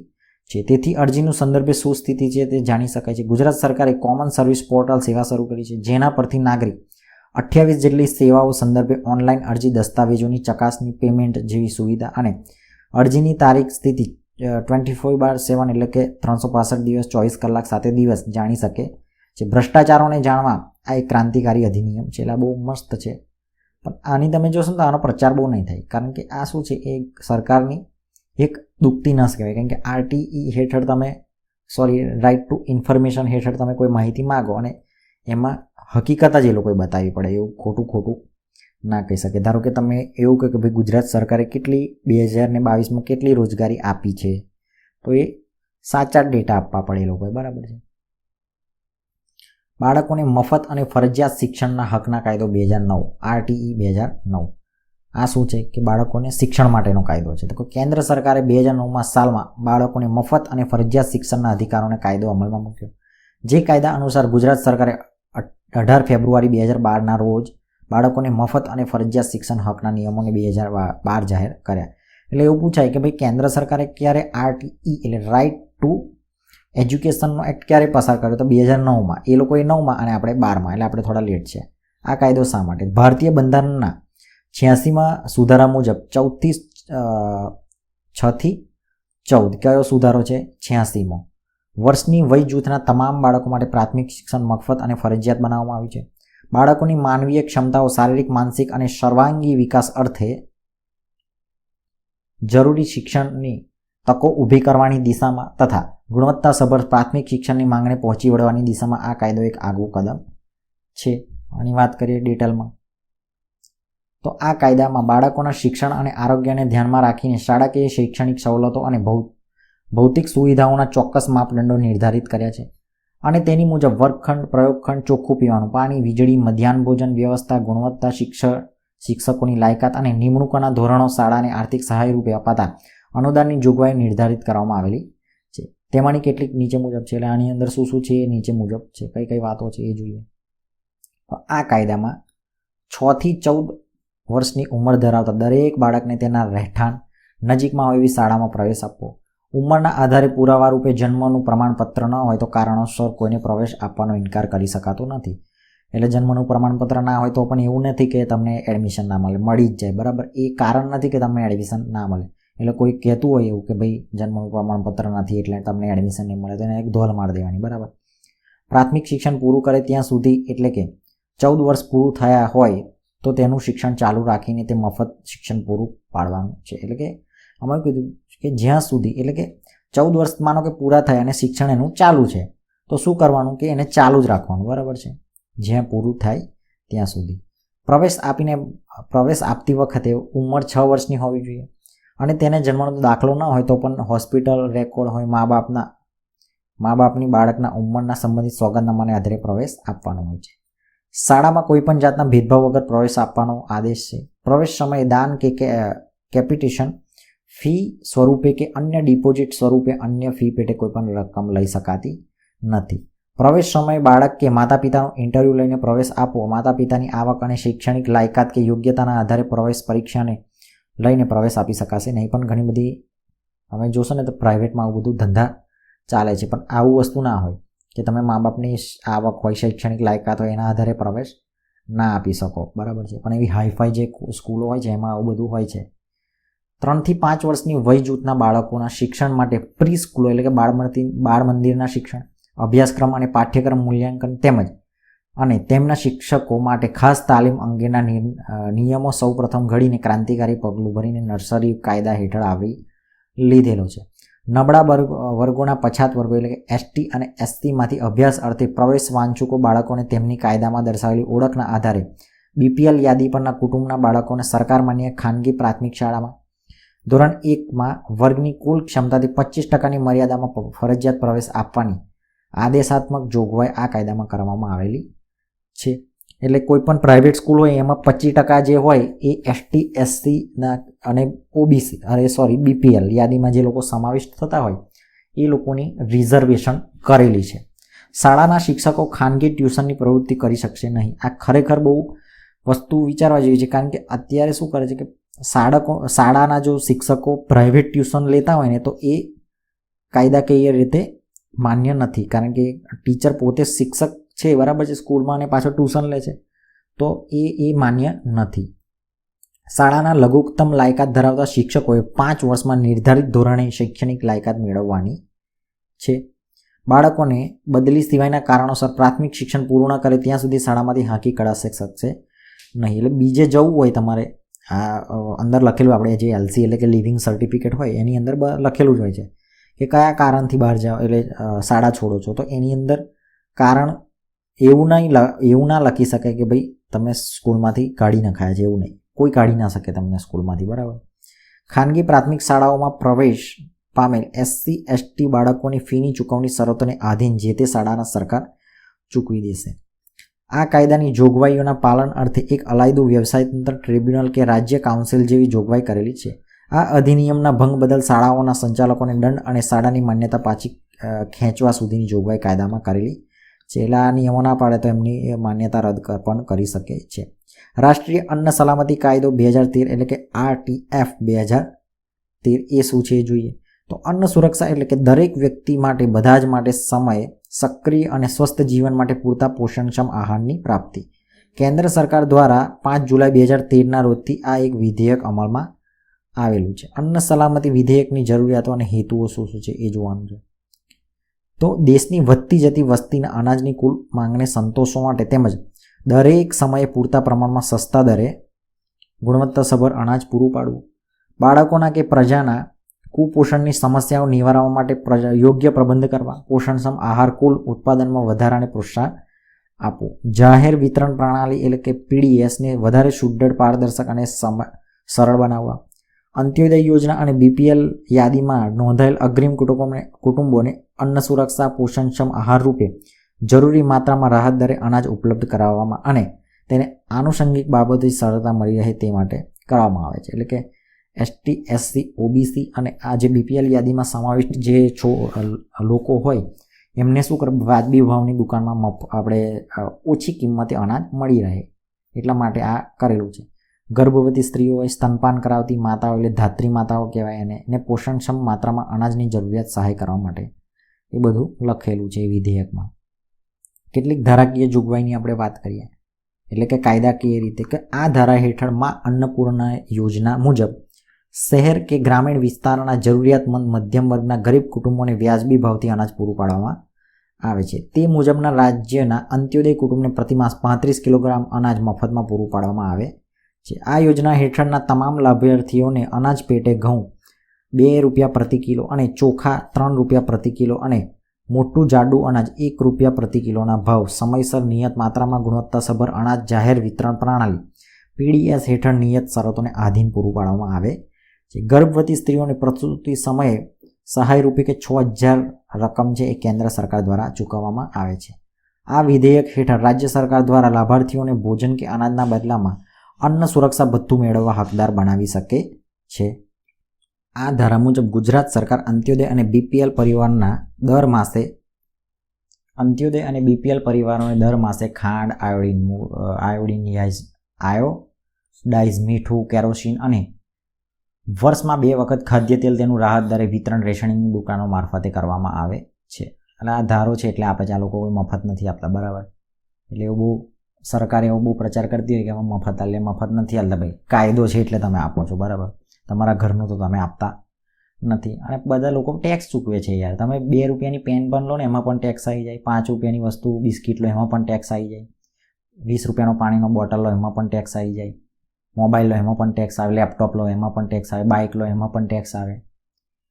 છે. તેથી અરજીનું સંદર્ભે શું સ્થિતિ છે તે જાણી શકાય છે. ગુજરાત સરકારે કોમન સર્વિસ પોર્ટલ સેવા શરૂ કરી છે, જેના પરથી નાગરિક 28 જેટલી સેવાઓ સંદર્ભે ઓનલાઈન અરજી, દસ્તાવેજોની ચકાસણી, પેમેન્ટ જેવી સુવિધા અને અરજીની તારીખ સ્થિતિ 24/7 એટલે કે 365 દિવસ 24 કલાક 7 દિવસ જાણી શકે છે. ભ્રષ્ટાચારોને જાણવા આ એક ક્રાંતિકારી અધિનિયમ છે, એટલે બહુ મસ્ત છે. પણ આની તમે જોશો તો આનો પ્રચાર બહુ નહીં થાય, કારણ કે આ શું છે એ સરકારની એક દુખતી નસ કહેવાય. કારણ કે RTE હેઠળ તમે રાઇટ ટુ ઇન્ફોર્મેશન હેઠળ તમે કોઈ માહિતી માગો અને એમાં હકીકત જ એ લોકોએ બતાવવી પડે, એવું ખોટું ના કહી શકે. ધારો કે તમે એવું કહો કે ભાઈ ગુજરાત સરકારે કેટલી 2022માં કેટલી રોજગારી આપી છે, તો એ સાચા ડેટા આપવા પડે એ લોકોએ, બરાબર છે. બાળકોને મફત અને ફરજિયાત શિક્ષણના હકના કાયદો 2009 RTE 2009. આ શું છે કે બાળકોને શિક્ષણ માટેનો કાયદો છે. તો કેન્દ્ર સરકારે 2009 સાલમાં બાળકોને મફત અને ફરજિયાત શિક્ષણના અધિકારોને કાયદો અમલમાં મૂક્યો. જે કાયદા અનુસાર ગુજરાત સરકારે 18 ફેબ્રુઆરી 2012ના રોજ બાળકોને મફત અને ફરજિયાત શિક્ષણ હકના નિયમોને 2012 જાહેર કર્યા. એટલે એવું પૂછાય કે ભાઈ કેન્દ્ર સરકારે ક્યારે RTE એટલે રાઇટ ટુ એજ્યુકેશનનો એક્ટ ક્યારે પસાર કર્યો? તો 2009માં. એ લોકોએ 9માં અને આપણે 12માં, એટલે આપણે થોડા લેટ છે. આ કાયદો શા માટે? ભારતીય બંધારણના 86માં સુધારા મુજબ 6થી 14 કયો સુધારો છે? 86મો. વર્ષની વય જૂથના તમામ બાળકો માટે પ્રાથમિક શિક્ષણ મફત અને ફરજિયાત બનાવવામાં આવ્યું છે. બાળકોની માનવીય ક્ષમતાઓ, શારીરિક, માનસિક અને સર્વાંગી વિકાસ અર્થે જરૂરી શિક્ષણની તકો ઊભી કરવાની દિશામાં તથા ગુણવત્તાસભર પ્રાથમિક શિક્ષણની માંગને પહોંચી વળવાની દિશામાં આ કાયદો એક આગવું કદમ છે. આની વાત કરીએ ડિટેલમાં તો આ કાયદામાં બાળકોના શિક્ષણ અને આરોગ્યને ધ્યાનમાં રાખીને શાળાકીય શૈક્ષણિક સવલતો અને ભૌતિક સુવિધાઓના ચોક્કસ માપદંડો નિર્ધારિત કર્યા છે અને તેની મુજબ વર્ગખંડ, પ્રયોગખંડ, ચોખ્ખું પીવાનું પાણી, વીજળી, મધ્યાહન ભોજન વ્યવસ્થા, ગુણવત્તા, શિક્ષકોની લાયકાત અને નિમણૂકના ધોરણો, શાળાને આર્થિક સહાય રૂપે અપાતા અનુદાનની જોગવાઈ નિર્ધારિત કરવામાં આવેલી છે. તેમાંની કેટલીક નીચે મુજબ છે. એટલે આની અંદર શું શું છે એ નીચે મુજબ છે. કઈ કઈ વાતો છે એ જોઈએ. આ કાયદામાં 6 થી 14 વર્ષની ઉંમર ધરાવતા દરેક બાળકને તેના રહેઠાણ નજીકમાં હોય એવી શાળામાં પ્રવેશ આપવો. ઉંમરના આધારે પુરાવા રૂપે જન્મનું પ્રમાણપત્ર ન હોય તો કારણોસર કોઈને પ્રવેશ આપવાનો ઇનકાર કરી શકાતો નથી. એટલે જન્મનું પ્રમાણપત્ર ના હોય તો પણ એવું નથી કે તમને એડમિશન ના મળે, મળી જ જાય, બરાબર. એ કારણ નથી કે તમને એડમિશન ના મળે. એટલે કોઈ કહેતું હોય એવું કે ભાઈ જન્મનું પ્રમાણપત્ર નથી એટલે તમને એડમિશન નહીં મળે, તો એને એક ધોલ મારી દેવાની, બરાબર. પ્રાથમિક શિક્ષણ પૂરું કરે ત્યાં સુધી, એટલે કે 14 વર્ષ પૂરું થયા હોય તો તેનું શિક્ષણ ચાલુ રાખીને તે મફત શિક્ષણ પૂરું પાડવાનું છે. એટલે કે અમે કીધું કે જ્યાં સુધી, એટલે કે 14 વર્ષ માનો કે પૂરા થયા અને શિક્ષણ એનું ચાલુ છે તો શું કરવાનું કે એને ચાલુ જ રાખવાનું, બરાબર છે, જ્યાં પૂરું થાય ત્યાં સુધી. પ્રવેશ આપતી વખતે ઉંમર 6 વર્ષની હોવી જોઈએ અને તેને જન્મનો દાખલો ન હોય તો પણ હોસ્પિટલ રેકોર્ડ હોય મા બાપની બાળકના ઉંમરના સંબંધિત સોગંદનામાને આધારે પ્રવેશ આપવાનો હોય છે. શાળામાં કોઈ પણ જાતના ભેદભાવ વગર પ્રવેશ આપવાનો આદેશ છે. પ્રવેશ સમયે દાન કે કેપિટેશન ફી સ્વરૂપે કે અન્ય ડિપોઝિટ સ્વરૂપે અન્ય ફી પેટે કોઈ પણ રકમ લઈ શકાતી નથી. પ્રવેશ સમયે બાળક કે માતા પિતાનો ઇન્ટરવ્યૂ લઈને પ્રવેશ આપવો. માતા પિતાની આવક અને શૈક્ષણિક લાયકાત કે યોગ્યતાના આધારે પ્રવેશ પરીક્ષાને લઈને પ્રવેશ આપી શકાશે નહીં. પણ ઘણી બધી તમે જોશો ને તો પ્રાઇવેટમાં આવું બધું ધંધા ચાલે છે, પણ આવું વસ્તુ ના હોય કે તમે મા બાપની આવક હોય, શૈક્ષણિક લાયકાત હોય, એના આધારે પ્રવેશ ના આપી શકો, બરાબર છે. પણ એવી હાઈફાઈ જે સ્કૂલો હોય છે એમાં આવું બધું હોય છે. 3 થી 5 વર્ષની વય જૂથના બાળકોના શિક્ષણ માટે પ્રી સ્કૂલો એટલે કે બાળ મંદિરના શિક્ષણ, અભ્યાસક્રમ અને પાઠ્યક્રમ મૂલ્યાંકન તેમજ અને તેમના શિક્ષકો માટે ખાસ તાલીમ અંગેના નિયમો સૌપ્રથમ ઘડીને ક્રાંતિકારી પગલું ભરીને નર્સરી કાયદા હેઠળ આવી લીધેલો છે. નબળા વર્ગોના પછાત વર્ગો એટલે કે ST અને SCમાંથી અભ્યાસ અર્થે પ્રવેશ વાંચુકો બાળકોને તેમની કાયદામાં દર્શાવેલી ઓળખના આધારે BPL યાદી પરના કુટુંબના બાળકોને સરકાર માન્ય ખાનગી પ્રાથમિક શાળામાં ધોરણ 1માં વર્ગની કુલ ક્ષમતાથી 25%ની મર્યાદામાં ફરજિયાત પ્રવેશ આપવાની આદેશાત્મક જોગવાઈ આ કાયદામાં કરવામાં આવેલી છે. એટલે કોઈ પણ પ્રાઇવેટ સ્કૂલ હોય એમાં 25% જે હોય એ એસટી એસસીના અને બીપીએલ યાદીમાં જે લોકો સમાવિષ્ટ થતા હોય એ લોકોની રિઝર્વેશન કરેલી છે. શાળાના શિક્ષકો ખાનગી ટ્યુશનની પ્રવૃત્તિ કરી શકશે નહીં. આ ખરેખર બહુ વસ્તુ વિચારવા જેવી છે, કારણ કે અત્યારે શું કરે છે કે શાળાના જો શિક્ષકો પ્રાઇવેટ ટ્યુશન લેતા હોય ને તો એ કાયદાકીય રીતે માન્ય નથી, કારણ કે ટીચર પોતે શિક્ષક છે બરાબર છે સ્કૂલમાં અને પાછો ટ્યુશન લે છે, તો એ માન્ય નથી. શાળાના લઘુત્તમ લાયકાત ધરાવતા શિક્ષકોએ 5 વર્ષમાં નિર્ધારિત ધોરણે શૈક્ષણિક લાયકાત મેળવવાની છે. બાળકોને બદલી સિવાયના કારણોસર પ્રાથમિક શિક્ષણ પૂરું ન કરે ત્યાં સુધી શાળામાંથી હાંકી કઢાશે શકશે નહીં. એટલે બીજે જવું હોય તમારે, આ અંદર લખેલું આપણે જે એલસી એટલે કે લિવિંગ સર્ટિફિકેટ હોય એની અંદર લખેલું જ હોય છે કે કયા કારણથી બહાર જાઓ એટલે શાળા છોડો છો, તો એની અંદર કારણ એવું ના લખી શકાય કે ભાઈ તમે સ્કૂલમાંથી કાઢી નખાયા છે, એવું નહીં, કોઈ કાઢી ના શકે તમને સ્કૂલમાંથી, બરાબર. ખાનગી પ્રાથમિક શાળાઓમાં પ્રવેશ પામેલ એસસી એસટી બાળકોની ફીની ચૂકવણી શરતોને આધીન જે તે શાળાના સરકાર ચૂકવી દેશે. આ કાયદાની જોગવાઈઓના પાલન અર્થે એક અલાયદું વ્યવસાય તંત્ર ટ્રિબ્યુનલ કે રાજ્ય કાઉન્સિલ જેવી જોગવાઈ કરેલી છે. આ અધિનિયમના ભંગ બદલ શાળાઓના સંચાલકોને દંડ અને શાળાની માન્યતા પાછી ખેંચવા સુધીની જોગવાઈ કાયદામાં કરેલી છે. એટલે આ નિયમો ના પાડે તો એમની માન્યતા રદ પણ કરી શકે છે. રાષ્ટ્રીય અન્ન સલામતી કાયદો 2013 એટલે કે RTF 2013 એ શું છે એ જોઈએ તો અન્ન સુરક્ષા એટલે કે દરેક વ્યક્તિ માટે બધા જ માટે સમયે સક્રિય અને સ્વસ્થ જીવન માટે પૂરતા પોષણક્ષમ આહારની પ્રાપ્તિ. કેન્દ્ર સરકાર દ્વારા 5 જુલાઈ 2013ના રોજથી આ એક વિધેયક અમલમાં આવેલું છે. અન્ન સલામતી વિધેયકની જરૂરિયાતો અને હેતુઓ શું શું છે એ જોવાનું છે. તો દેશની વધતી જતી વસ્તીના અનાજની કુલ માંગને સંતોષવા માટે તેમજ દરેક સમયે પૂરતા પ્રમાણમાં સસ્તા દરે ગુણવત્તાસભર અનાજ પૂરું પાડવું, બાળકોના કે પ્રજાના કુપોષણની સમસ્યાઓ નિવારવા માટે યોગ્ય પ્રબંધ કરવા, પોષણક્ષમ આહાર કુલ ઉત્પાદનમાં વધારાને પ્રોત્સાહન આપવું, જાહેર વિતરણ પ્રણાલી એટલે કે PDSને વધારે સુદૃઢ, પારદર્શક અને સરળ બનાવવા, અંત્યોદય યોજના અને BPL યાદીમાં નોંધાયેલ અગ્રીમ કુટુંબોને અન્ન સુરક્ષા પોષણક્ષમ આહાર રૂપે જરૂરી માત્રામાં રાહત દરે અનાજ ઉપલબ્ધ કરાવવામાં અને તેને આનુષંગિક બાબતોથી સરળતા મળી રહે તે માટે કરવામાં આવે છે. એટલે કે ST SC OBC અને આ જે BPL યાદીમાં સમાવિષ્ટ જે લોકો હોય એમને શું કરે, વાજબી ભાવની દુકાનમાં આપણે ઓછી કિંમતે અનાજ મળી રહે એટલા માટે આ કરેલું છે. ગર્ભવતી સ્ત્રીઓ હોય, સ્તનપાન કરાવતી માતાઓ એટલે ધાત્રી માતાઓ કહેવાય એને પોષણક્ષમ માત્રામાં અનાજની જરૂરિયાત સહાય કરવા માટે એ બધું લખેલું છે વિધેયકમાં. કેટલીક ધારાકીય જોગવાઈની આપણે વાત કરીએ એટલે કે કાયદાકીય રીતે કે આ ધારા હેઠળમાં અન્નપૂર્ણા યોજના મુજબ શહેર કે ગ્રામીણ વિસ્તારના જરૂરિયાતમંદ મધ્યમ વર્ગના ગરીબ કુટુંબોને વ્યાજબી ભાવથી અનાજ પૂરું પાડવામાં આવે છે. તે મુજબના રાજ્યના અંત્યોદય કુટુંબને પ્રતિમાસ 35 કિલોગ્રામ અનાજ મફતમાં પૂરું પાડવામાં આવે છે. આ યોજના હેઠળના તમામ લાભાર્થીઓને અનાજ પેટે ઘઉં ₹2 પ્રતિ કિલો અને ચોખા ₹3 પ્રતિ કિલો અને મોટું જાડું અનાજ ₹1 પ્રતિ કિલોના ભાવ સમયસર નિયત માત્રામાં ગુણવત્તાસભર અનાજ જાહેર વિતરણ પ્રણાલી PDS હેઠળ નિયત શરતોને આધીન પૂરું પાડવામાં આવે છે. ગર્ભવતી સ્ત્રીઓને પ્રસૂતિ સમયે સહાય રૂપે કે 6000 રકમ છે એ કેન્દ્ર સરકાર દ્વારા ચૂકવવામાં આવે છે. આ વિધેયક હેઠળ રાજ્ય સરકાર દ્વારા લાભાર્થીઓને ભોજન કે અનાજના બદલામાં અન્ન સુરક્ષા ભથ્થું મેળવવા હકદાર બનાવી શકે છે. આ ધારા મુજબ ગુજરાત સરકાર અંત્યોદય અને BPL પરિવારોને દર માસે ખાંડ, આયોડાઇઝ મીઠું, કેરોસીન અને વર્ષમાં 2 વખત ખાદ્ય તેલ તેનું રાહત દરે વિતરણ રેશનિંગની દુકાનો મારફતે કરવામાં આવે છે. એટલે આ ધારો છે એટલે આપણે આ લોકો મફત નથી આપતા, બરાબર. એટલે એવું બહુ સરકારે એવો બહુ પ્રચાર કરતી હોય કે અમે મફત નથી હાલતા. ભાઈ કાયદો છે એટલે તમે આપો છો, બરાબર. તમારા ઘરનું તો તમે આપતા નથી. અને બધા લોકો ટેક્સ ચૂકવે છે યાર. તમે ₹2ની પેન પણ લો ને એમાં પણ ટેક્સ આવી જાય, ₹5ની વસ્તુ બિસ્કિટ લો એમાં પણ ટેક્સ આવી જાય, ₹20નો પાણીનો બોટલ લો એમાં પણ ટેક્સ આવી જાય, મોબાઈલ લો એમાં પણ ટેક્સ આવે, લેપટોપ લો એમાં પણ ટેક્સ આવે, બાઇક લો એમાં પણ ટેક્સ આવે,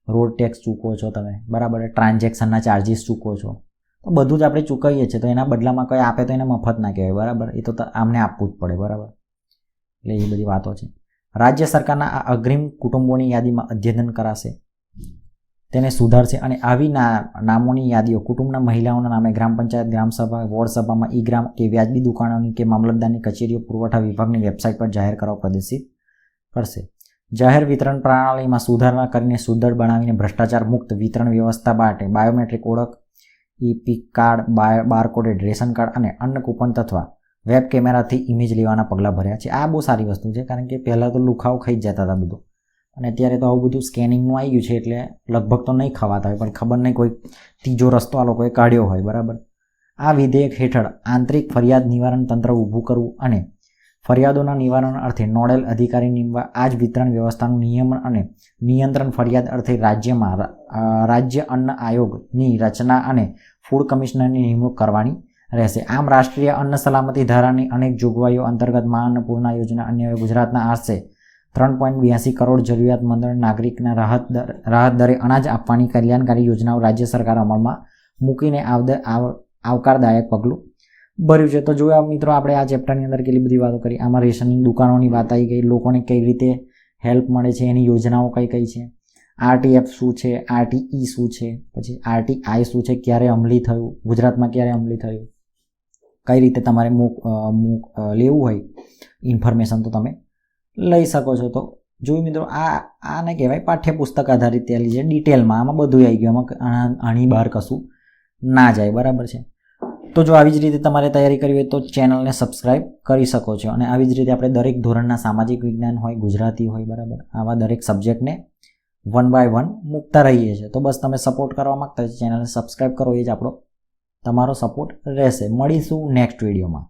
રોડ ટેક્સ ચૂકવો છો તમે, બરાબર. ટ્રાન્ઝેક્શનના ચાર્જીસ ચૂકવો છો, તો બધું જ આપણે ચૂકવીએ છીએ. તો એના બદલામાં કંઈ આપે તો એને મફત ના કહેવાય, બરાબર. એ તો આમને આપવું જ પડે, બરાબર. એટલે એ બધી વાતો છે. રાજ્ય સરકારના આ અગ્રીમ કુટુંબોની યાદીમાં અદ્યતન કરાશે. તેને સુધારશે અને આવી નામોની યાદીઓ કુટુંબના મહિલાઓના નામે ગ્રામ પંચાયત, ગ્રામસભા, વોર્ડ સભામાં ઈ ગ્રામ કે વ્યાજબી દુકાનોની કે મામલતદારની કચેરીઓ પુરવઠા વિભાગની વેબસાઇટ પર જાહેર કરવા પ્રદર્શિત કરશે. જાહેર વિતરણ પ્રણાલીમાં સુધારણા કરીને સુદ્ધર બનાવીને ભ્રષ્ટાચાર મુક્ત વિતરણ વ્યવસ્થા માટે બાયોમેટ્રિક ઓળખ, ઈ-પીક કાર્ડ, બારકોડેડ રેશન કાર્ડ અને અન્ન કૂપન તથા વેબ કેમેરાથી ઇમેજ લેવાના પગલાં ભર્યા છે. આ બહુ સારી વસ્તુ છે, કારણ કે પહેલાં તો લુખાઓ ખાઈ જ જતા હતા બધું, અને અત્યારે તો આવું બધું સ્કેનિંગનું આવી ગયું છે, એટલે લગભગ તો નહીં ખવાતા હોય, પણ ખબર નહીં કોઈ ત્રીજો રસ્તો આ લોકોએ કાઢ્યો હોય. બરાબર. આ વિધેયક હેઠળ આંતરિક ફરિયાદ નિવારણ તંત્ર ઊભું કરવું અને ફરિયાદોના નિવારણ અર્થે નોડલ અધિકારી નીમવા, આ જ વિતરણ વ્યવસ્થાનું નિયમન અને નિયંત્રણ ફરિયાદ અર્થે રાજ્યમાં રાજ્ય અન્ન આયોગની રચના અને ફૂડ કમિશનરની નિમણૂક કરવાની રહેશે. આમ રાષ્ટ્રીય અન્ન સલામતી ધારાની અનેક જોગવાઈઓ અંતર્ગત મા અન્નપૂર્ણા યોજના અન્વયે ગુજરાતના આશરે 3.82 કરોડ જરૂરિયાતમંદ નાગરિકના રાહત દરે અનાજ આપવાની કલ્યાણકારી યોજનાઓ રાજ્ય સરકાર અમલમાં મૂકીને આવકારદાયક પગલું ભર્યું છે. તો જોયા મિત્રો, આપણે આ ચેપ્ટરની અંદર કેટલી બધી વાતો કરી. આમાં રેશનિંગ દુકાનોની વાત આવી ગઈ, લોકોને કઈ રીતે હેલ્પ મળે છે, એની યોજનાઓ કઈ કઈ છે, આરટીએફ શું છે, આરટીઈ શું છે, પછી આરટીઆઈ શું છે, ક્યારે અમલી થયું, ગુજરાતમાં ક્યારે અમલી થયું, કઈ રીતે તમારે લેવું હોય ઇન્ફોર્મેશન તો તમે લઈ શકો છો. તો જોયું મિત્રો, આને કહેવાય પાઠ્યપુસ્તક આધારિત તૈયારી છે. ડિટેલમાં આમાં બધું આવી ગયું, આમાં આની બહાર કશું ના જાય. બરાબર છે. તો જો આવી જ રીતે તમારે તૈયારી કરવી હોય તો ચેનલને સબસ્ક્રાઈબ કરી શકો છો. અને આવી જ રીતે આપણે દરેક ધોરણના સામાજિક વિજ્ઞાન હોય, ગુજરાતી હોય, બરાબર, આવા દરેક સબ્જેક્ટને 1 by 1 મૂકતા રહીએ છીએ. તો બસ તમે સપોર્ટ કરવા માગતા હોય ચેનલને સબસ્ક્રાઈબ કરો, એ જ આપણો તમારો સપોર્ટ રહેશે. મળીશું નેક્સ્ટ વિડીયોમાં.